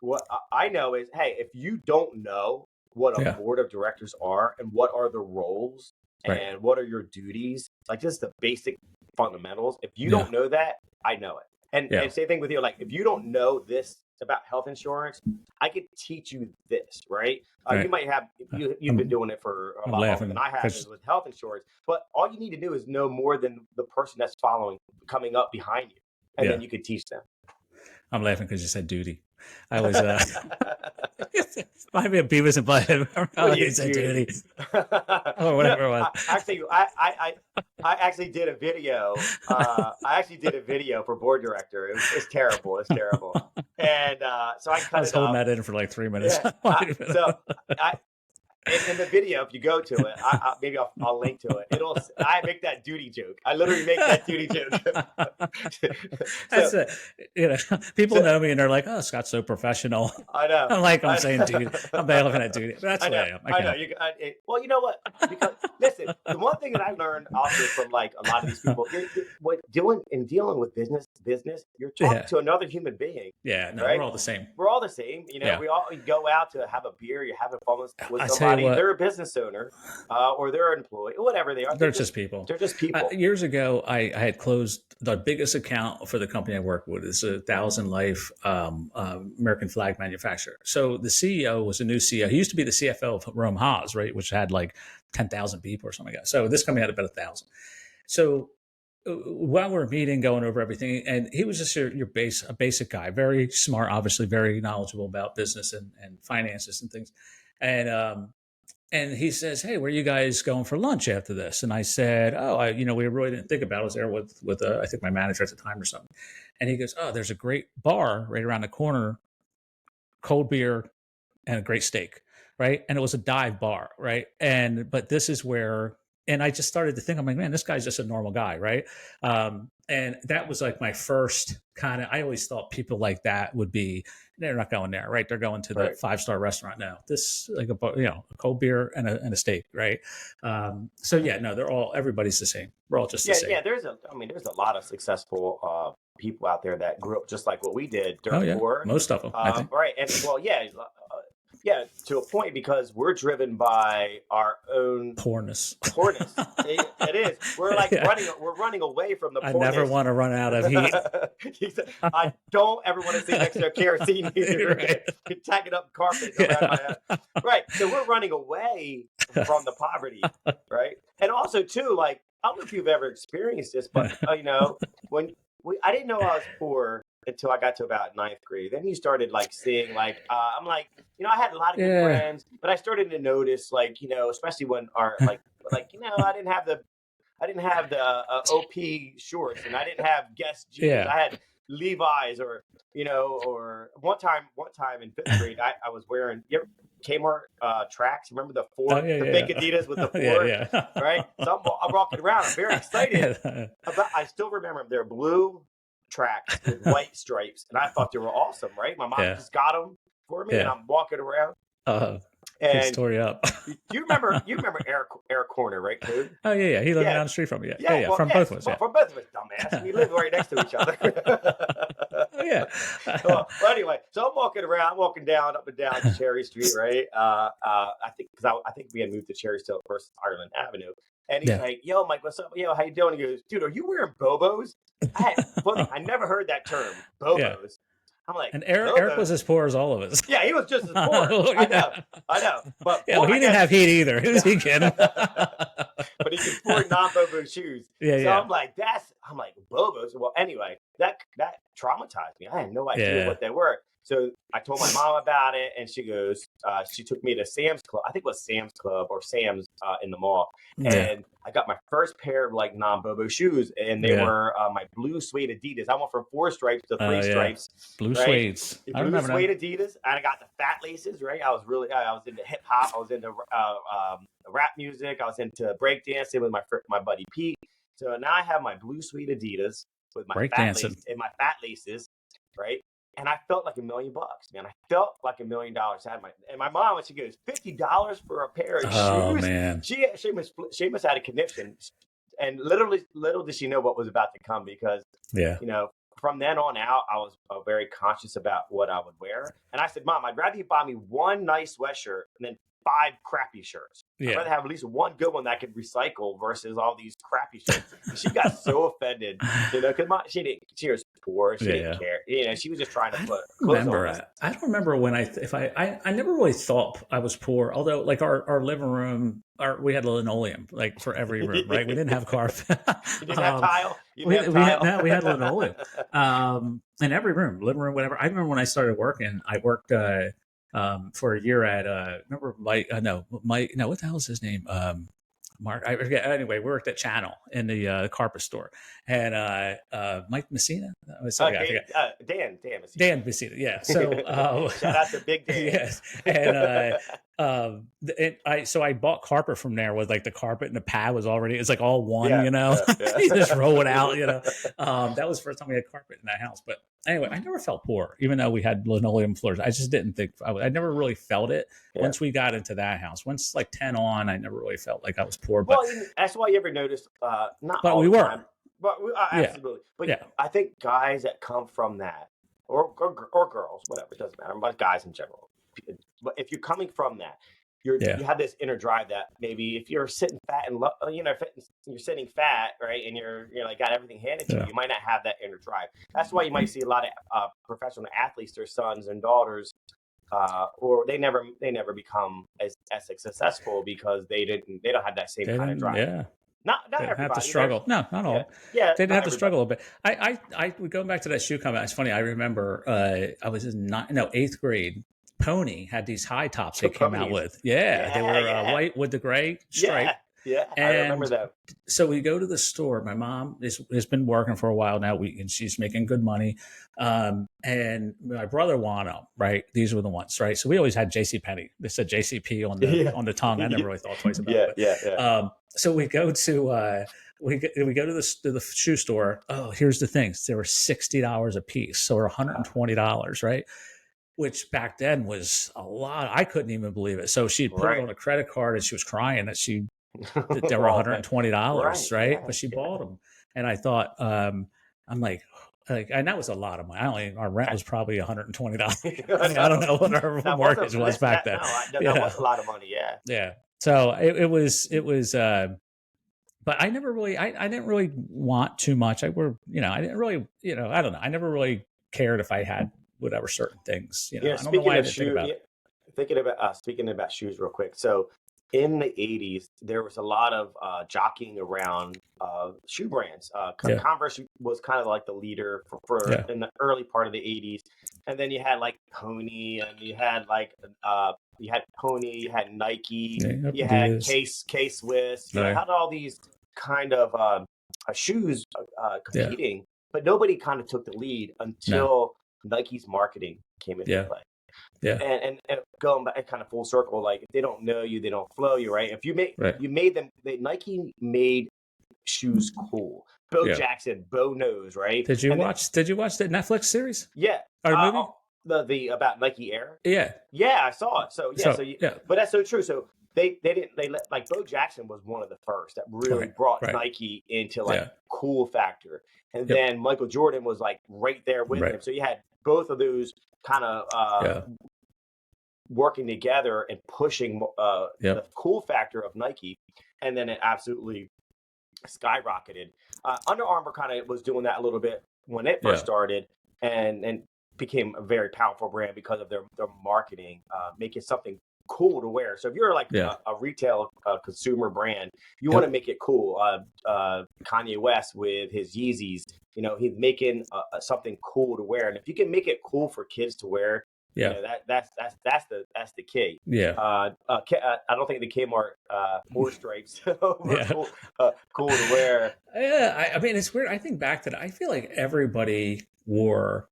What I know is, hey, if you don't know what a board of directors are and what are the roles and what are your duties, like just the basic fundamentals. If you don't know that, I know it. And same thing with you. Like, if you don't know this about health insurance, I could teach you this, right? You might have, you've been doing it for a lot longer than I have with health insurance, but all you need to do is know more than the person that's coming up behind you. And then you could teach them. I'm laughing because you said duty. I was, might be a Beavis and Butthead. You said duty. Or whatever it was. I actually did a video. I actually did a video for board director. It's terrible. It's terrible. And so I cut I was holding that in for like 3 minutes. In the video, if you go to it, maybe I'll link to it. I make that duty joke. I literally make that duty joke. People know me and they're like, "Oh, Scott's so professional." I know. I'm saying duty. I'm bailing at duty. That's what I am. I know. Well, you know what? Because listen, the one thing that I learned also from like a lot of these people, dealing with business, you're talking to another human being. Yeah, no, right? We're all the same. We're all the same. We all go out to have a beer. You're having fun with somebody. They're a business owner, or they're an employee, whatever they are. They're just people. They're just people. Years ago, I had closed the biggest account for the company I work with. It's 1,000 life American flag manufacturer. So the CEO was a new CEO. He used to be the CFO of Rome Haas, right, which had like 10,000 people or something like that. So this company had about 1,000. So while we're meeting, going over everything, and he was just a basic guy, very smart, obviously very knowledgeable about business and finances and things. And he says, "Hey, where are you guys going for lunch after this?" And I said, we really didn't think about it. I was there with I think my manager at the time or something. And he goes, "Oh, there's a great bar right around the corner, cold beer and a great steak." Right. And it was a dive bar. Right. But this is where, and I just started to think, I'm like, man, this guy's just a normal guy. Right. And that was like my first I always thought people like that would be, they're not going there, right? They're going to the 5-star restaurant now. This like a cold beer and a steak, right? Everybody's the same. We're all just the same. Yeah, there's a lot of successful people out there that grew up just like what we did during war. Most of them, I think. Right, and to a point, because we're driven by our own poorness. It is. We're like running away from the poorness. I never want to run out of heat. I don't ever want to see next to a kerosene either. Tagging up carpet around my head. Right. So we're running away from the poverty. Right. And also too, like, I don't know if you've ever experienced this, but when I didn't know I was poor until I got to about 9th grade. Then you started like seeing like, I'm like, I had a lot of good friends, but I started to notice like, especially when our I didn't have the OP shorts, and I didn't have Guess jeans. Yeah. I had Levi's or one time in 5th grade, I was wearing, Kmart tracks. Remember the four, Oh, yeah, the yeah, fake yeah. Adidas with the four, Yeah, right? So I'm walking around. I'm very excited. yeah. I still remember them. They're blue tracks with white stripes, and I thought they were awesome, right? My mom Yeah, just got them for me, and yeah. I'm walking around. Good And story up. do you remember Eric Corner, right, Coon? Oh, yeah, yeah. He lived Yeah, down the street from me. Yeah, yeah, yeah. yeah. Well, From both of us. well, from both of us, dumbass. We live right next to each other. Oh, yeah. Well, anyway, so I'm walking around, I'm walking down up and down Cherry Street, right? I think because I think we had moved to Cherry Street versus Ireland Avenue, and he's Yeah. like, "Yo, Mike, what's up? Yo, how you doing?" He goes, "Dude, are you wearing Bobos?" Funny, I never heard that term, Bobos. Yeah. I'm like, And Eric was Bobos? as poor as all of us. Yeah, he was just as poor. I know, but Yeah, well, he I didn't guess. have heat either. Who's he kidding? But he could afford non-Bobo shoes. Yeah, So yeah. I'm like, Bobos? Well, anyway, that traumatized me. I had no idea Yeah. what they were. So I told my mom about it, and she goes, she took me to Sam's Club. I think it was Sam's Club or Sam's in the mall. Yeah. And I got my first pair of like non-Bobo shoes, and they were my blue suede Adidas. I went from 4 stripes to 3 stripes. Blue right? suedes. The I blue remember suede that. Adidas, and I got the fat laces, right? I was into hip hop. I was into rap music. I was into breakdancing with my buddy Pete. So now I have my blue suede Adidas with my fat laces, right? And I felt like $1 million, man. I felt like $1 million. And my mom, when she goes, $50 for a pair of shoes. Oh, man. She must had a connection, and little did she know what was about to come, because Yeah. from then on out, I was very conscious about what I would wear. And I said, Mom, I'd rather you buy me one nice sweatshirt and then 5 crappy shirts. Yeah. I'd rather have at least one good one that I could recycle versus all these crappy shirts. And she got so offended, because she was poor. She didn't care. She was just trying to put clothes on. I don't remember when I never really thought I was poor. Although, like our living room, we had linoleum like for every room, right? We didn't have carpet. You didn't have tile. We had linoleum in every room, living room, whatever. I remember when I started working. I worked for a year at remember Mike? Mike. No, what the hell is his name? Mark. I forget. Anyway, we worked at Channel in the carpet store, and Mike Messina. Dan Messina. Dan Messina. Yeah. So shout out to Big Dan. Yes. And so I bought carpet from there with like the carpet and the pad was already, it's like all one, you just roll it out, that was the first time we had carpet in that house. But anyway, I never felt poor, even though we had linoleum floors. I just didn't think, I never really felt it once we got into that house. Once like 10 on, I never really felt like I was poor. But that's why you ever noticed, not but all we the were. time, but absolutely. But I think guys that come from that, or girls, whatever, it doesn't matter, but guys in general. But if you're coming from that, you have this inner drive that maybe if you're sitting fat and you're sitting fat, right, and you're like got everything handed to you, you might not have that inner drive. That's why you might see a lot of professional athletes, their sons and daughters, or they never become as successful because they don't have that same kind of drive. Yeah. Not everybody. Have to struggle. No, not all. Yeah, they didn't have to struggle a bit. Going back to that shoe comment. It's funny. I remember I was in 8th grade. Pony had these high tops they came out with. They were white with the gray stripe. Yeah, I remember that. So we go to the store. My mom has been working for a while now, and she's making good money. And my brother wanted them, right? These were the ones, right? So we always had JCPenney. They said JCP on the tongue. I never really thought twice about it. So we go to we go to the shoe store. Oh, here's the things. They were $60 a piece, so we're $120, right? Which back then was a lot. I couldn't even believe it. So she put it on a credit card, and she was crying that they were $120, right? Yeah, but she bought them, and I thought, I'm like, and that was a lot of money. Our rent was probably $120. I don't know what our mortgage was back then. That was a lot of money. Yeah. So it was. But I never really, I didn't really want too much. I didn't really, I don't know. I never really cared if I had whatever certain things. I don't know why I didn't think about it. Speaking about shoes real quick. So in the 80s, there was a lot of jockeying around shoe brands. Converse was kind of like the leader for in the early part of the 80s. And then you had like Pony, and you had Nike, you had K-Swiss. You had all these kind of shoes competing, but nobody kind of took the lead until Nike's marketing came into play. Yeah. And going back kind of full circle, like if they don't know you, they don't flow you, right? If you made them, Nike made shoes cool. Bo Jackson, Bo knows, right? Did you watch the Netflix series? Yeah. Or movie? The about Nike Air. Yeah. Yeah, I saw it. So yeah. But that's so true. So they let, like, Bo Jackson was one of the first that really brought Nike into like cool factor. And then Michael Jordan was like right there with him. So you had both of those kind of working together and pushing the cool factor of Nike. And then it absolutely skyrocketed. Under Armour kind of was doing that a little bit when it first started, and became a very powerful brand because of their marketing, making something cool to wear. So if you're like a retail consumer brand, you want to make it cool. Kanye West with his Yeezys, you know, he's making something cool to wear, and if you can make it cool for kids to wear, you know, that's the key. I don't think the Kmart 4 stripes were cool to wear. I mean, it's weird. I think back to that. I feel like everybody wore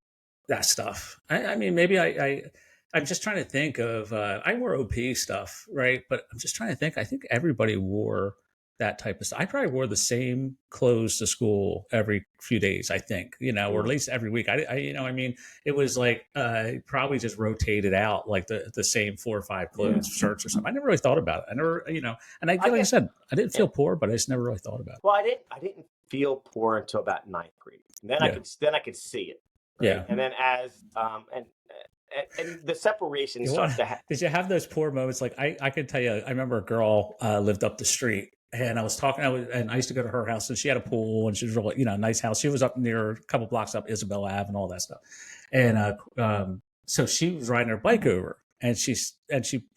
that stuff. I mean, maybe I'm just trying to think of. I wore OP stuff, right? But I'm just trying to think. I think everybody wore that type of stuff. I probably wore the same clothes to school every few days, I think, you know, or at least every week. I you know, I mean, it was like probably just rotated out like the same 4 or 5 clothes, shirts or something. I never really thought about it. I never, you know, and like I said, I didn't feel poor, but I just never really thought about it. Well, I didn't feel poor until about 9th grade. And then I could see it. Right? Yeah. And then as and the separation starts to happen. Did you have those poor moments? Like I could tell you, I remember a girl lived up the street, and I was talking, and I used to go to her house, and she had a pool, and she was really, you know, nice house. She was up near a couple blocks up Isabel Ave and all that stuff. And so she was riding her bike over, and she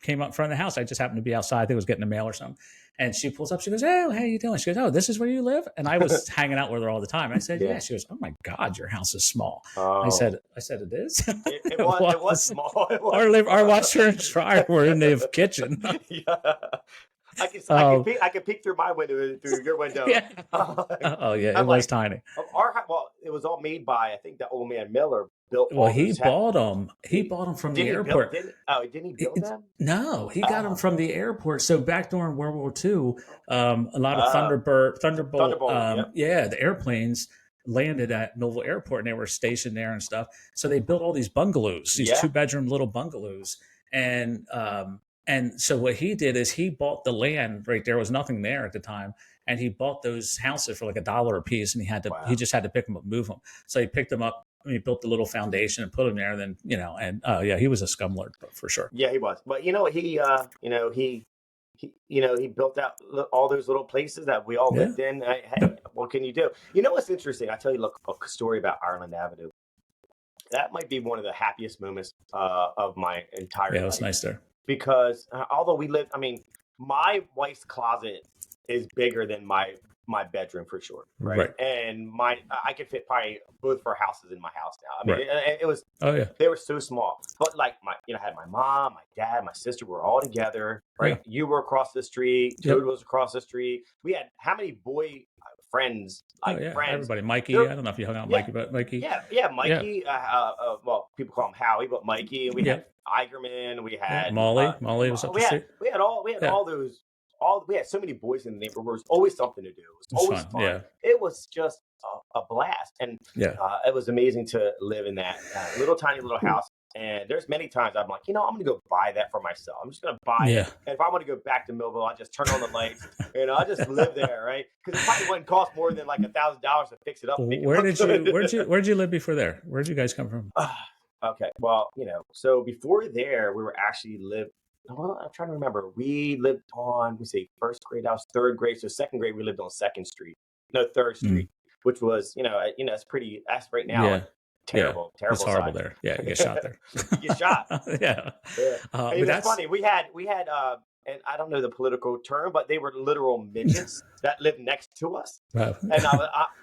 came up in front of the house. I just happened to be outside. I think I was getting the mail or something. And she pulls up. She goes, "Hey, how you doing?" She goes, "Oh, this is where you live?" And I was hanging out with her all the time. I said, "Yeah." She goes, "Oh my God, your house is small." I said, "It is." It was small. Our washer and dryer were in the kitchen. I can peek through my window, through your window. Yeah. It was tiny. It was all made by, I think, the old man Miller built. Well, he bought them. He bought them from the airport. Didn't he build them? No, he got them from the airport. So back during World War II, a lot of Thunderbolt, the airplanes landed at Millville Airport, and they were stationed there and stuff. So they built all these bungalows, these 2-bedroom little bungalows, and so what he did is he bought the land right there. Was nothing there at the time. And he bought those houses for like $1 a piece. And he just had to pick them up, move them. So he picked them up. He built the little foundation and put them there. And then, you know, and he was a scumlord for sure. Yeah, he was. But you know, he built out all those little places that we all lived in. Hey, what can you do? You know, what's interesting? I tell you, look, a story about Ireland Avenue. That might be one of the happiest moments of my entire life. Yeah, it was nice there. Because although we lived, I mean, my wife's closet is bigger than my bedroom for sure, right? And I could fit probably both of our houses in my house now. I mean, it was. Oh yeah, they were so small. But like I had my mom, my dad, my sister were all together, right? Yeah. You were across the street. Toad was across the street. We had how many boy friends? Friends. Everybody. Mikey. I don't know if you hung out with Mikey, but Mikey. Yeah, Mikey. Yeah. Well, people call him Howie, but Mikey. And we had Igerman. We had Molly. Molly was up the street. We had all those. We had so many boys in the neighborhood. There was always something to do. It was always fun. Yeah. It was just a blast, and it was amazing to live in that little tiny little house. And there's many times I'm like, I'm going to go buy that for myself. I'm just going to buy it. And if I want to go back to Millville, I just turn on the lights. I just live there, right? Because it probably wouldn't cost more than like $1,000 to fix it up. Where'd you live before there? Where'd you guys come from? Okay, well, so before there, we were actually Well, I'm trying to remember. We lived on, first grade. I was 3rd grade. So 2nd grade, we lived on 2nd Street. No, 3rd Street, which was, it's pretty. That's right now. Yeah. Terrible. It's horrible there. Yeah, you get shot there. You get shot. Yeah. But that's funny. We had, and I don't know the political term, but they were literal midgets that lived next to us. Wow. And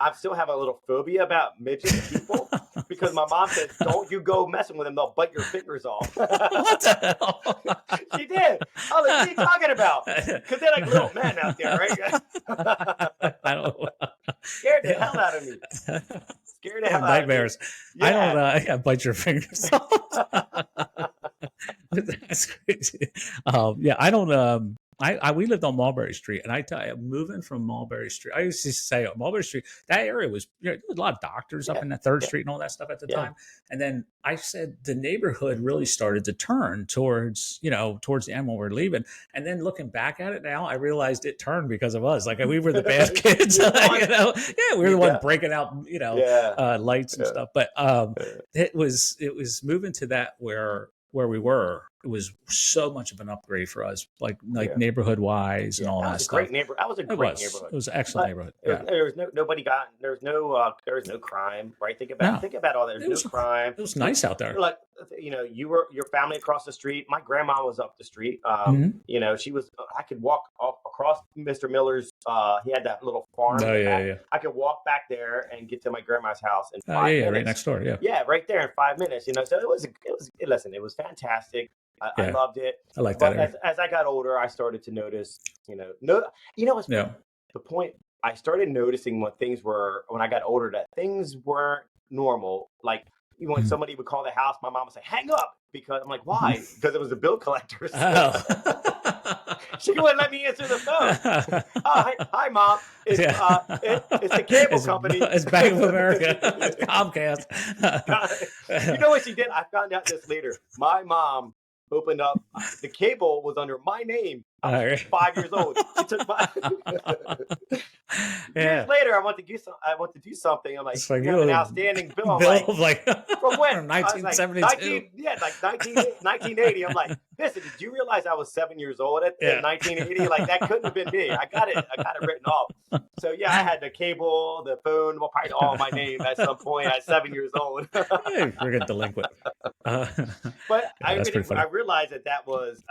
I still have a little phobia about midget people because my mom said, "Don't you go messing with them; they'll bite your fingers off." What the hell? She did. I was like, "What are you talking about?" Because they're like little men out there, right? I don't. Scared the hell out of me. Scared the hell out of me. Nightmares. Yeah. I don't. Bite your fingers off. That's crazy. Yeah, I don't. We lived on Mulberry Street, and I tell you, moving from Mulberry Street, I used to say Mulberry Street. That area was, there was a lot of doctors up Yeah, in that Third yeah, Street and all that stuff at the yeah, time. And then I said the neighborhood really started to turn towards, towards the end when we're leaving. And then looking back at it now, I realized it turned because of us. Like we were the bad kids, You're the one. Yeah, we were the one Yeah, breaking out, yeah, lights and yeah, stuff. But yeah, it was moving to that where we were, it was so much of an upgrade for us, like yeah. neighborhood wise and Yeah, all that that was a stuff. great neighbor. That was a It great was. neighborhood. It was an excellent But neighborhood. there was, Yeah. there was no nobody got there was no crime, right? No, Think about all that. it There's was no crime. it was nice out there. Like you were your family across the street. My grandma was up the street. Hmm. She was. I could walk across Mr. Miller's. He had that little farm in Oh the yeah, back. yeah. I could walk back there and get to my grandma's house in Oh five yeah, yeah, right minutes. next door. Yeah, Yeah, right there in 5 minutes. So listen, it was fantastic. I yeah. loved it. I like that But area. as I got older, I started to notice, no, what's Yeah. the point? I started noticing when I got older, that things weren't normal. Like even when Mhm. somebody would call the house, my mom would say, "Hang up," because I'm like, "Why?" Because it was the bill collectors. Oh. She wouldn't let me answer the phone. Hi, mom. It's Yeah. it's the cable company. It's Bank of America. It's Comcast. You know what she did? I found out this later. My mom opened up. The cable was under my name. I was 5 years old. She took my. Yeah. Years later, I want to do something. I'm like, It's like you have an outstanding bill. I'm bill like, of like from when? from I was like, 1972. like 1980. I'm like, listen, did you realize I was 7 years old in Yeah. 1980? Like that couldn't have been me. I got it written off. So yeah, I had the cable, the phone, well, probably all my name at some point at 7 years old. Hey, we're getting delinquent. But Yeah, that's pretty funny. I realized that was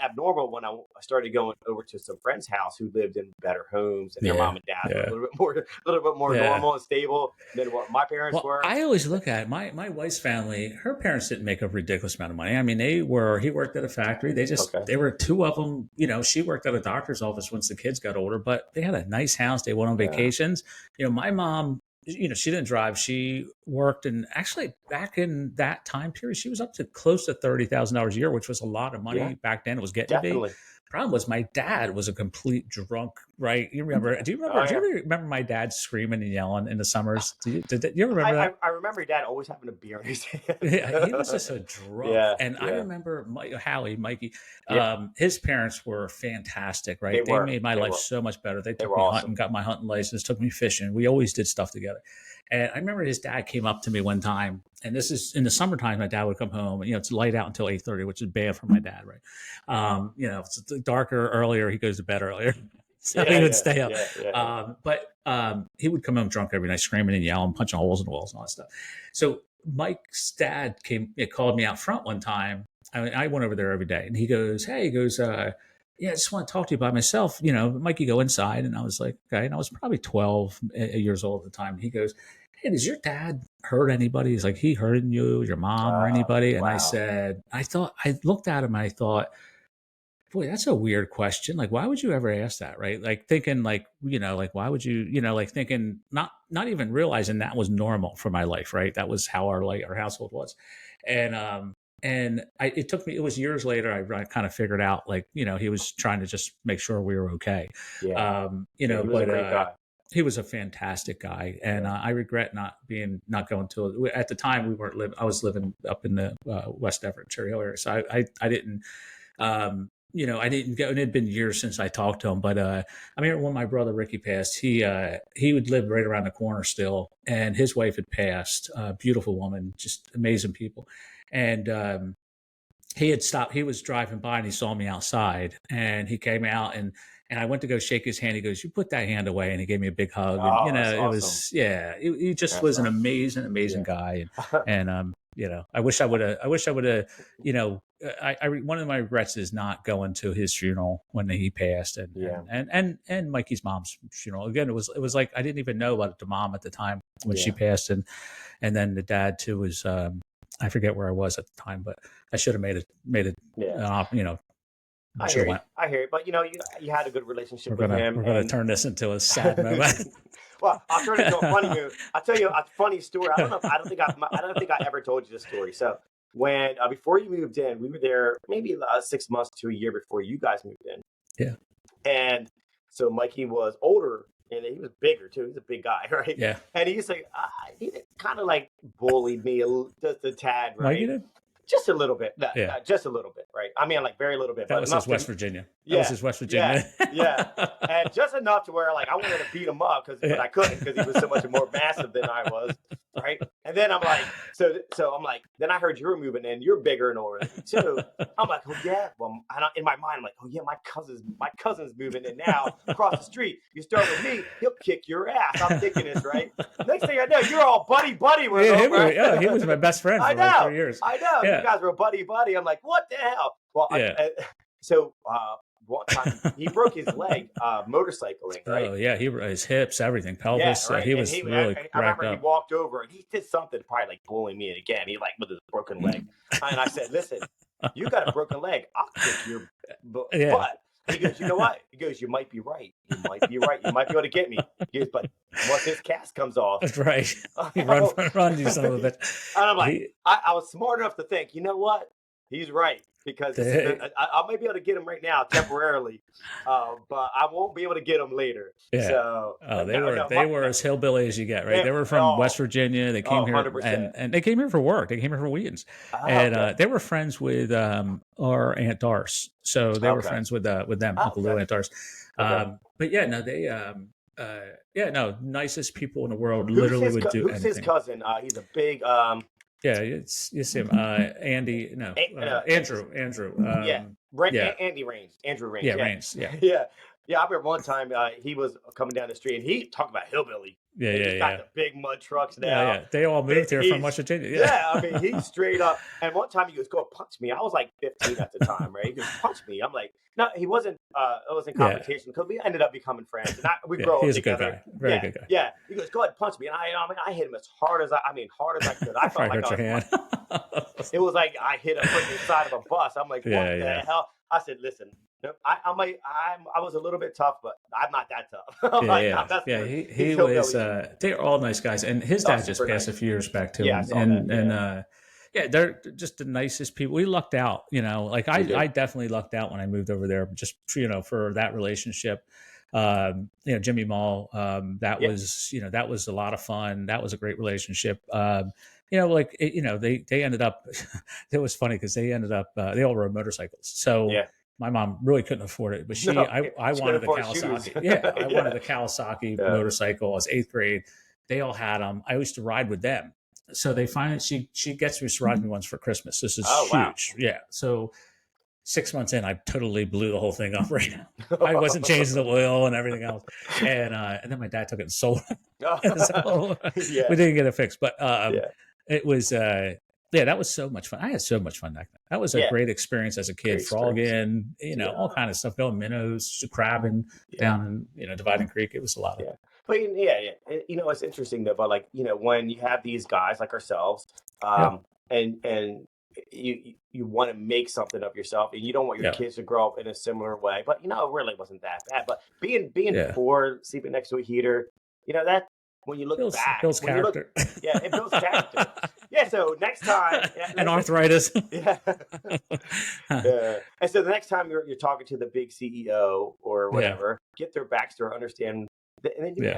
abnormal when I started going over to some friends' house who lived in better homes, and their Yeah, mom and dad were yeah. a little bit more Yeah. normal and stable than what my parents Well, were. I always look at it. My wife's family. Her parents didn't make a ridiculous amount of money. I mean, he worked at a factory. Okay. They were two of them. She worked at a doctor's office once the kids got older, but they had a nice house. They went on Yeah. vacations. My mom, she didn't drive. She worked, and actually back in that time period, she was up to close to $30,000 a year, which was a lot of money Yeah. back then. It was getting to be. Definitely. Problem was my dad was a complete drunk, right? You remember? Do you remember? Oh, Do yeah. you remember my dad screaming and yelling in the summers? Did you ever remember that? I remember your dad always having a beer in his hand. Yeah, he was just a drunk. Yeah, And I yeah. remember Mikey, Yeah. his parents were fantastic, right? They were. Made my They life were. so much better. They took were me awesome. hunting, got my hunting license, took me fishing. We always did stuff together. And I remember his dad came up to me one time, and this is in the summertime. My dad would come home, and it's light out until 8:30, which is bad for my dad, right? If it's darker earlier, he goes to bed earlier, so he would stay up. Yeah. But he would come home drunk every night, screaming and yelling, punching holes in the walls and all that stuff. So Mike's dad called me out front one time. I went over there every day, and he goes, yeah, I just want to talk to you by myself. Mikey, go inside. And I was like, okay. And I was probably 12 years old at the time. He goes, hey, does your dad hurt anybody? He's like, he hurting you, your mom, or anybody? And Wow. I looked at him and I thought, boy, that's a weird question. Like, why would you ever ask that? Right. Like thinking why would you, thinking not even realizing that was normal for my life. Right. That was how our household was. It was years later, I kind of figured out, he was trying to just make sure we were okay. Yeah. He was a great guy. He was a fantastic guy. And I regret not going to, at the time I was living up in the West Everett, Cherry Hill area. So I didn't, I didn't go, and it had been years since I talked to him, but I remember when my brother Ricky passed, he would live right around the corner still, and his wife had passed, beautiful woman, just amazing people. And he had stopped, he was driving by and he saw me outside, and he came out, and I went to go shake his hand. He goes, you put that hand away. And he gave me a big hug. Oh, And, that's it awesome. was, he just That's was an awesome. amazing guy. And I wish I would have, one of my regrets is not going to his funeral when he passed, and Mikey's mom's funeral. Again, it was like, I didn't even know about the mom at the time when she passed. And then the dad too was, I forget where I was at the time, but I should have made it, I hear it. But you had a good relationship with him. We're going to turn this into a sad moment. Well, I'll turn it into a funny move. I'll tell you a funny story. I don't think I ever told you this story. So when before you moved in, we were there maybe 6 months to a year before you guys moved in. Yeah. And so Mikey was older and he was bigger too. He's a big guy, right? Yeah. And he used to he kind of like bullied me just a tad, right? Mikey did? Just a little bit. No, Yeah. no, just a little bit, right? I mean, like very little bit. That but was enough his West Virginia. That Yeah, was his West Virginia. yeah. And just enough to where like I wanted to beat him up but I couldn't because he was so much more massive than I was, right? And then I'm like, so I'm like, then I heard you were moving in. You're bigger and older than me too. I'm like, oh yeah. Well, in my mind, I'm like, oh yeah, my cousin's moving in now across the street. You start with me, he'll kick your ass. I'm thinking this, right? Next thing I know, you're all buddy with him. Right? Yeah, he was my best friend for like 3 years. I know. Yeah. You guys were buddy. I'm like, what the hell? Well, so one time he broke his leg motorcycling, right? Oh yeah, his hips, everything, pelvis. Yeah, right. He was really I remember up. he walked over and he did something, probably like bullying me again. He like with his broken leg, and I said, "Listen, you got a broken leg. I'll kick your butt." He goes, "You know what?" He goes, "You might be right. You might be able to get me." He goes, "But once this cast comes off," that's right. Run, you son of a bitch. And I'm like, I was smart enough to think, you know what? He's right. Because I might be able to get him right now temporarily, but I won't be able to get him later. Yeah. So they were as hillbilly as you get, right? They were from West Virginia. They came here 100%. and they came here for work. They came here for weekends, and they were friends with our Aunt Darce. So they were friends with them, Uncle Lou, Aunt Darce. But yeah, no, they nicest people in the world. Literally would do anything. Who's his cousin? He's a big. Yeah, you see him. Andy, no, Andrew. Andy Raines. Andrew Raines. Yeah, Raines. Yeah. Yeah, I remember one time he was coming down the street and he talked about hillbilly. He's got the big mud trucks now. Yeah. They all moved here from West Virginia. Yeah, I mean, he's straight up. And one time he goes, "Go punch me." I was like 15 at the time, right? He goes, "Punch me." I'm like, no, he wasn't. It wasn't confrontation because we ended up becoming friends. And we grow up he's together. A good guy. Very good guy. Yeah. He goes, "Go ahead, punch me." And I hit him as hard as I could. I felt like hurt your hand. It was like I hit him from the side of a bus. I'm like, what the hell? I said, listen, I was a little bit tough, but I'm not that tough. He was. They're all nice guys, and his dad just passed a few years back too. They're just the nicest people. We lucked out, Like I definitely lucked out when I moved over there, just for that relationship. Jimmy Mall. That was a lot of fun. That was a great relationship. They ended up. It was funny because they ended up. They all rode motorcycles. So. Yeah. My mom really couldn't afford it, but I wanted the Kawasaki. I wanted the Kawasaki motorcycle. I was 8th grade. They all had them. I used to ride with them. So they finally, she gets me to ride me once for Christmas. This is huge. Wow. Yeah. So 6 months in, I totally blew the whole thing up right now. I wasn't changing the oil and everything else. And then my dad took it and sold it. So we didn't get it fixed, but it was, that was so much fun. I had so much fun back then. That was a great experience as a kid. Frogging, all kind of stuff. Going minnows, crabbing down in Dividing Creek. It was a lot of fun. But it's interesting though. But when you have these guys like ourselves, and you want to make something of yourself, and you don't want your kids to grow up in a similar way. But it really wasn't that bad. But being poor, sleeping next to a heater, that. When you look back, builds character. It builds character. So next time, and arthritis. And so the next time you're talking to the big CEO or whatever, get their backstory, understand,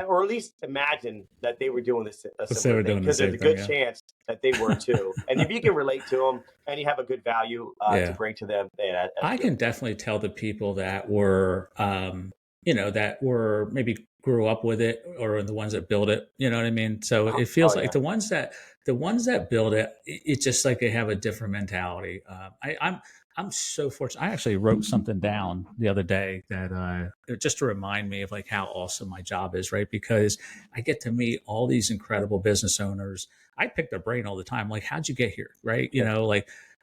or at least imagine that they were doing this because there's a good chance that they were too. And if you can relate to them and you have a good value to bring to them, I can definitely tell the people that were, that were maybe grew up with it or the ones that build it, you know what I mean? So it feels like the ones that build it, it's just like they have a different mentality. I'm so fortunate. I actually wrote something down the other day that just to remind me of like how awesome my job is, right? Because I get to meet all these incredible business owners. I pick their brain all the time. Like, how'd you get here? Right.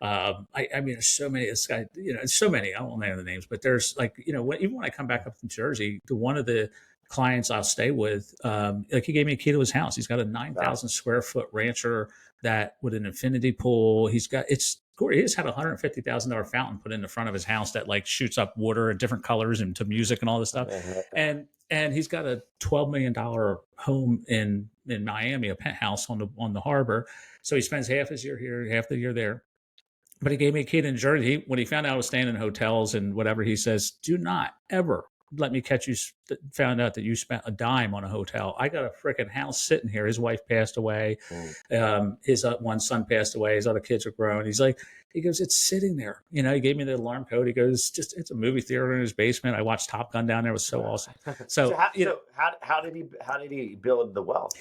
I mean, there's so many, so many, I won't name the names, but there's even when I come back up from Jersey, one of the clients I'll stay with, he gave me a key to his house. He's got a 9,000 square foot rancher with an infinity pool. He just had a $150,000 fountain put in the front of his house that shoots up water in different colors and to music and all this stuff. And he's got a $12 million home in Miami, a penthouse on the harbor. So he spends half his year here, half the year there. but he gave me a key to New Jersey. When he found out I was staying in hotels and whatever, he says, do not ever let me catch you. Found out that you spent a dime on a hotel. I got a freaking house sitting here. His wife passed away. His one son passed away. His other kids are grown. He goes, it's sitting there. You know, he gave me the alarm code. He goes, it's a movie theater in his basement. I watched Top Gun down there. It was so awesome. How did he build the wealth?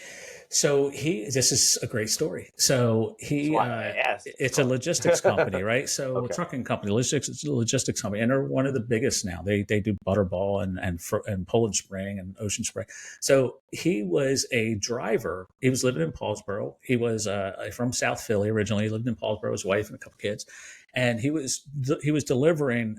So this is a great story. So it's a logistics company, right? So a trucking company, logistics company, and they're one of the biggest now. They do Butterball and Poland Spring and Ocean Spray. So he was a driver. He was living in Paulsboro. He was from South Philly originally. He lived in Paulsboro, his wife and a couple kids, and he was delivering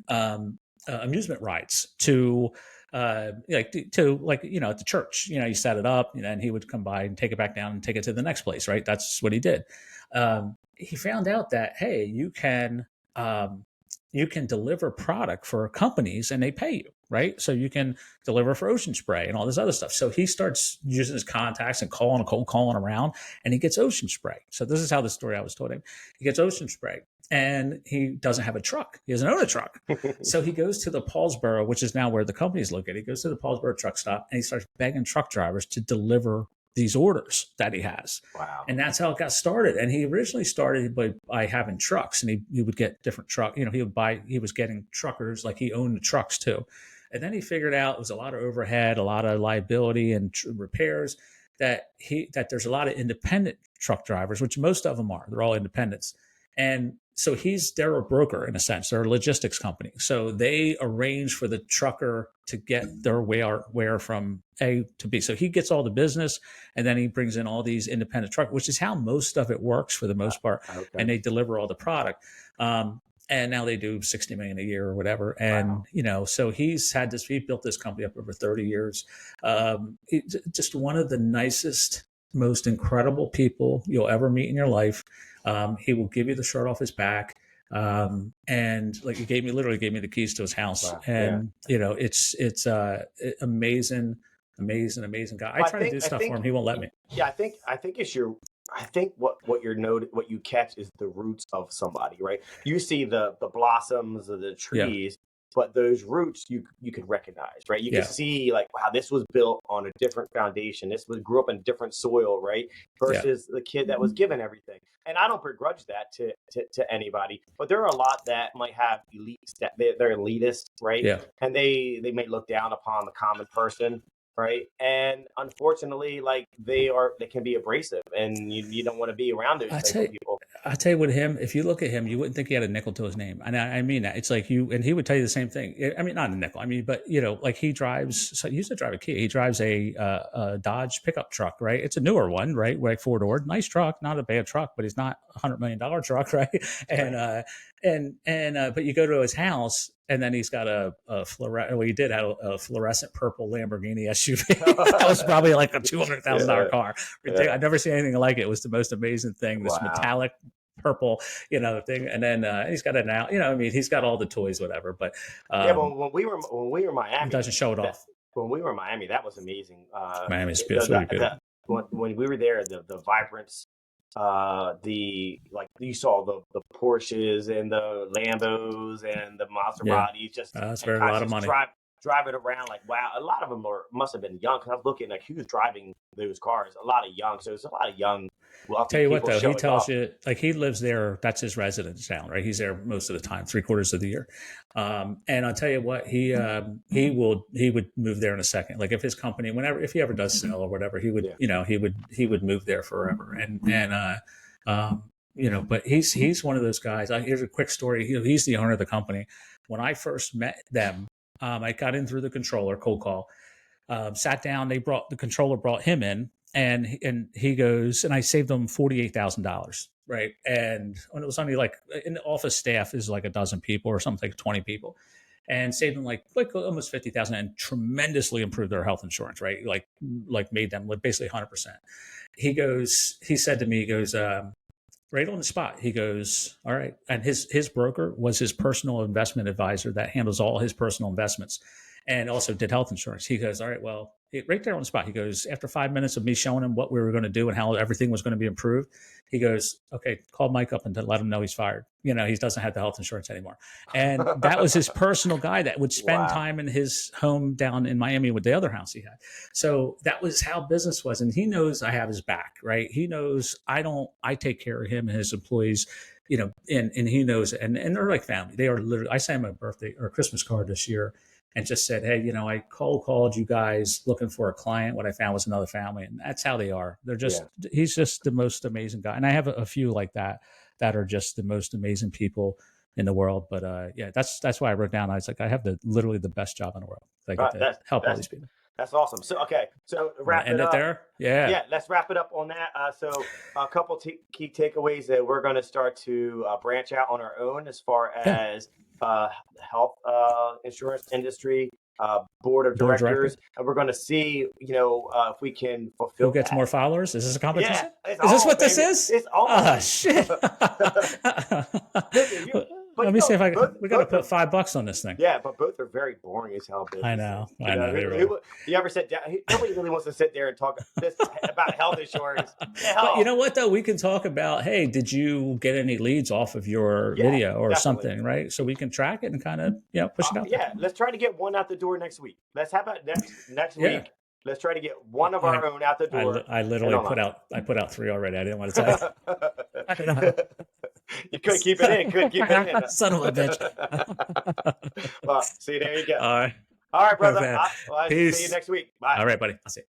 amusement rides to at the church. You know, you set it up, and he would come by and take it back down and take it to the next place. Right, that's what he did. He found out that, hey, you can deliver product for companies and they pay you, right? So you can deliver for Ocean Spray and all this other stuff. So he starts using his contacts and cold calling around, and he gets Ocean Spray. So this is how the story I was told him. He gets Ocean Spray, and he doesn't have a truck. He doesn't own a truck. So he goes to the Paulsboro, which is now where the company is located. He goes to the Paulsboro truck stop, and he starts begging truck drivers to deliver these orders that he has. Wow. And that's how it got started. And he originally started by having trucks, and he would get different trucks. You know, he was getting truckers, like he owned the trucks too. And then he figured out it was a lot of overhead, a lot of liability and repairs, that there's a lot of independent truck drivers, which most of them are. They're all independents. And so they're a broker in a sense. They're a logistics company. So they arrange for the trucker to get their where from A to B. So he gets all the business, and then he brings in all these independent truckers, which is how most of it works for the most part. Okay. And they deliver all the product. And now they do 60 million a year or whatever. And, so he built this company up over 30 years. Just one of the nicest, most incredible people you'll ever meet in your life. He will give you the shirt off his back. And like he literally gave me the keys to his house. Wow. And, it's amazing guy. I try to do stuff for him. He won't let me. Yeah. I think what you catch is the roots of somebody, right? You see the blossoms of the trees, but those roots you could recognize, right? You can see like, wow, this was built on a different foundation. Grew up in different soil, right? Versus the kid that was given everything. And I don't begrudge that to anybody, but there are a lot that might have elites that they're elitist, right? Yeah. And they may look down upon the common person. Right. And unfortunately, like they can be abrasive, and you don't want to be around those type of people. I tell you, with him, if you look at him, you wouldn't think he had a nickel to his name. And I mean that. It's like and he would tell you the same thing. I mean, not a nickel. I mean, but like he used to drive a Kia. He drives a Dodge pickup truck, right? It's a newer one, right? Like 4-door, nice truck, not a bad truck, but he's not $100 million truck, right? But you go to his house, and then he's got he did have a fluorescent purple Lamborghini SUV. That was probably like a $200,000 car. Yeah. I've never seen anything like it. It was the most amazing thing. This metallic purple, thing. And then he's got he's got all the toys, whatever. But when we were in Miami, he doesn't show it off. When we were in Miami, that was amazing. Miami's beautiful. When we were there, the vibrance. You saw the Porsches and the Lambos and the Maseratis. Just that's a lot of money. Driving around, like, wow, a lot of them must have been young, because I was looking like who's driving those cars. A lot of young, so it's a lot of young. I'll tell you what, though, he tells you, like, he lives there. That's his residence now, right? He's there most of the time, 3/4 of the year. And I'll tell you what, he would move there in a second. Like if his company, if he ever does sell or whatever, he would, he would move there forever. But he's one of those guys. Here's a quick story. He's the owner of the company. When I first met them, I got in through the controller, cold call, sat down. The controller brought him in, and he goes, and I saved them $48,000. Right. And when it was only like in the office staff is like a dozen people or something, like 20 people, and saved them like almost 50,000, and tremendously improved their health insurance. Right. Like made them basically 100%. He said to me, right on the spot, he goes, all right. And his broker was his personal investment advisor that handles all his personal investments and also did health insurance. He goes, all right, well, right there on the spot. He goes, after 5 minutes of me showing him what we were going to do and how everything was going to be improved, he goes, okay, call Mike up and let him know he's fired. He doesn't have the health insurance anymore. And that was his personal guy that would spend time in his home down in Miami with the other house he had. So that was how business was. And he knows I have his back, right? He knows I take care of him and his employees, and he knows, and they're like family. They are literally, I sent him a birthday or a Christmas card this year and just said, hey, I called you guys looking for a client. What I found was another family. And that's how they are. They're just, he's just the most amazing guy. And I have a few like that are just the most amazing people in the world. But that's why I wrote down, I was like, I have literally the best job in the world. I get to help all these people. That's awesome. So, so wrap it up. There? Yeah. Let's wrap it up on that. So a couple key takeaways that we're going to start to branch out on our own as far as health insurance industry, board of directors. And we're going to see, if we can fulfill who gets more followers. Is this a competition? Yeah, is this what this is? It's all. Oh, shit. Let me see if we got to put $5 on this thing. Yeah, but both are very boring as hell. I know. You ever sit down? Nobody really wants to sit there and talk about health insurance. But you know what, though? We can talk about, hey, did you get any leads off of your video or something, right? So we can track it and kind of, push it out. Yeah, let's try to get one out the door next week. How about next week? Let's try to get one of our own out the door. I literally put out 3 already. I didn't want to tell you. I don't know. You couldn't keep it in. Couldn't keep it in. Son of a bitch. Well, see, there you go. All right. All right, brother. I'll Peace. see you next week. Bye. All right, buddy. I'll see you.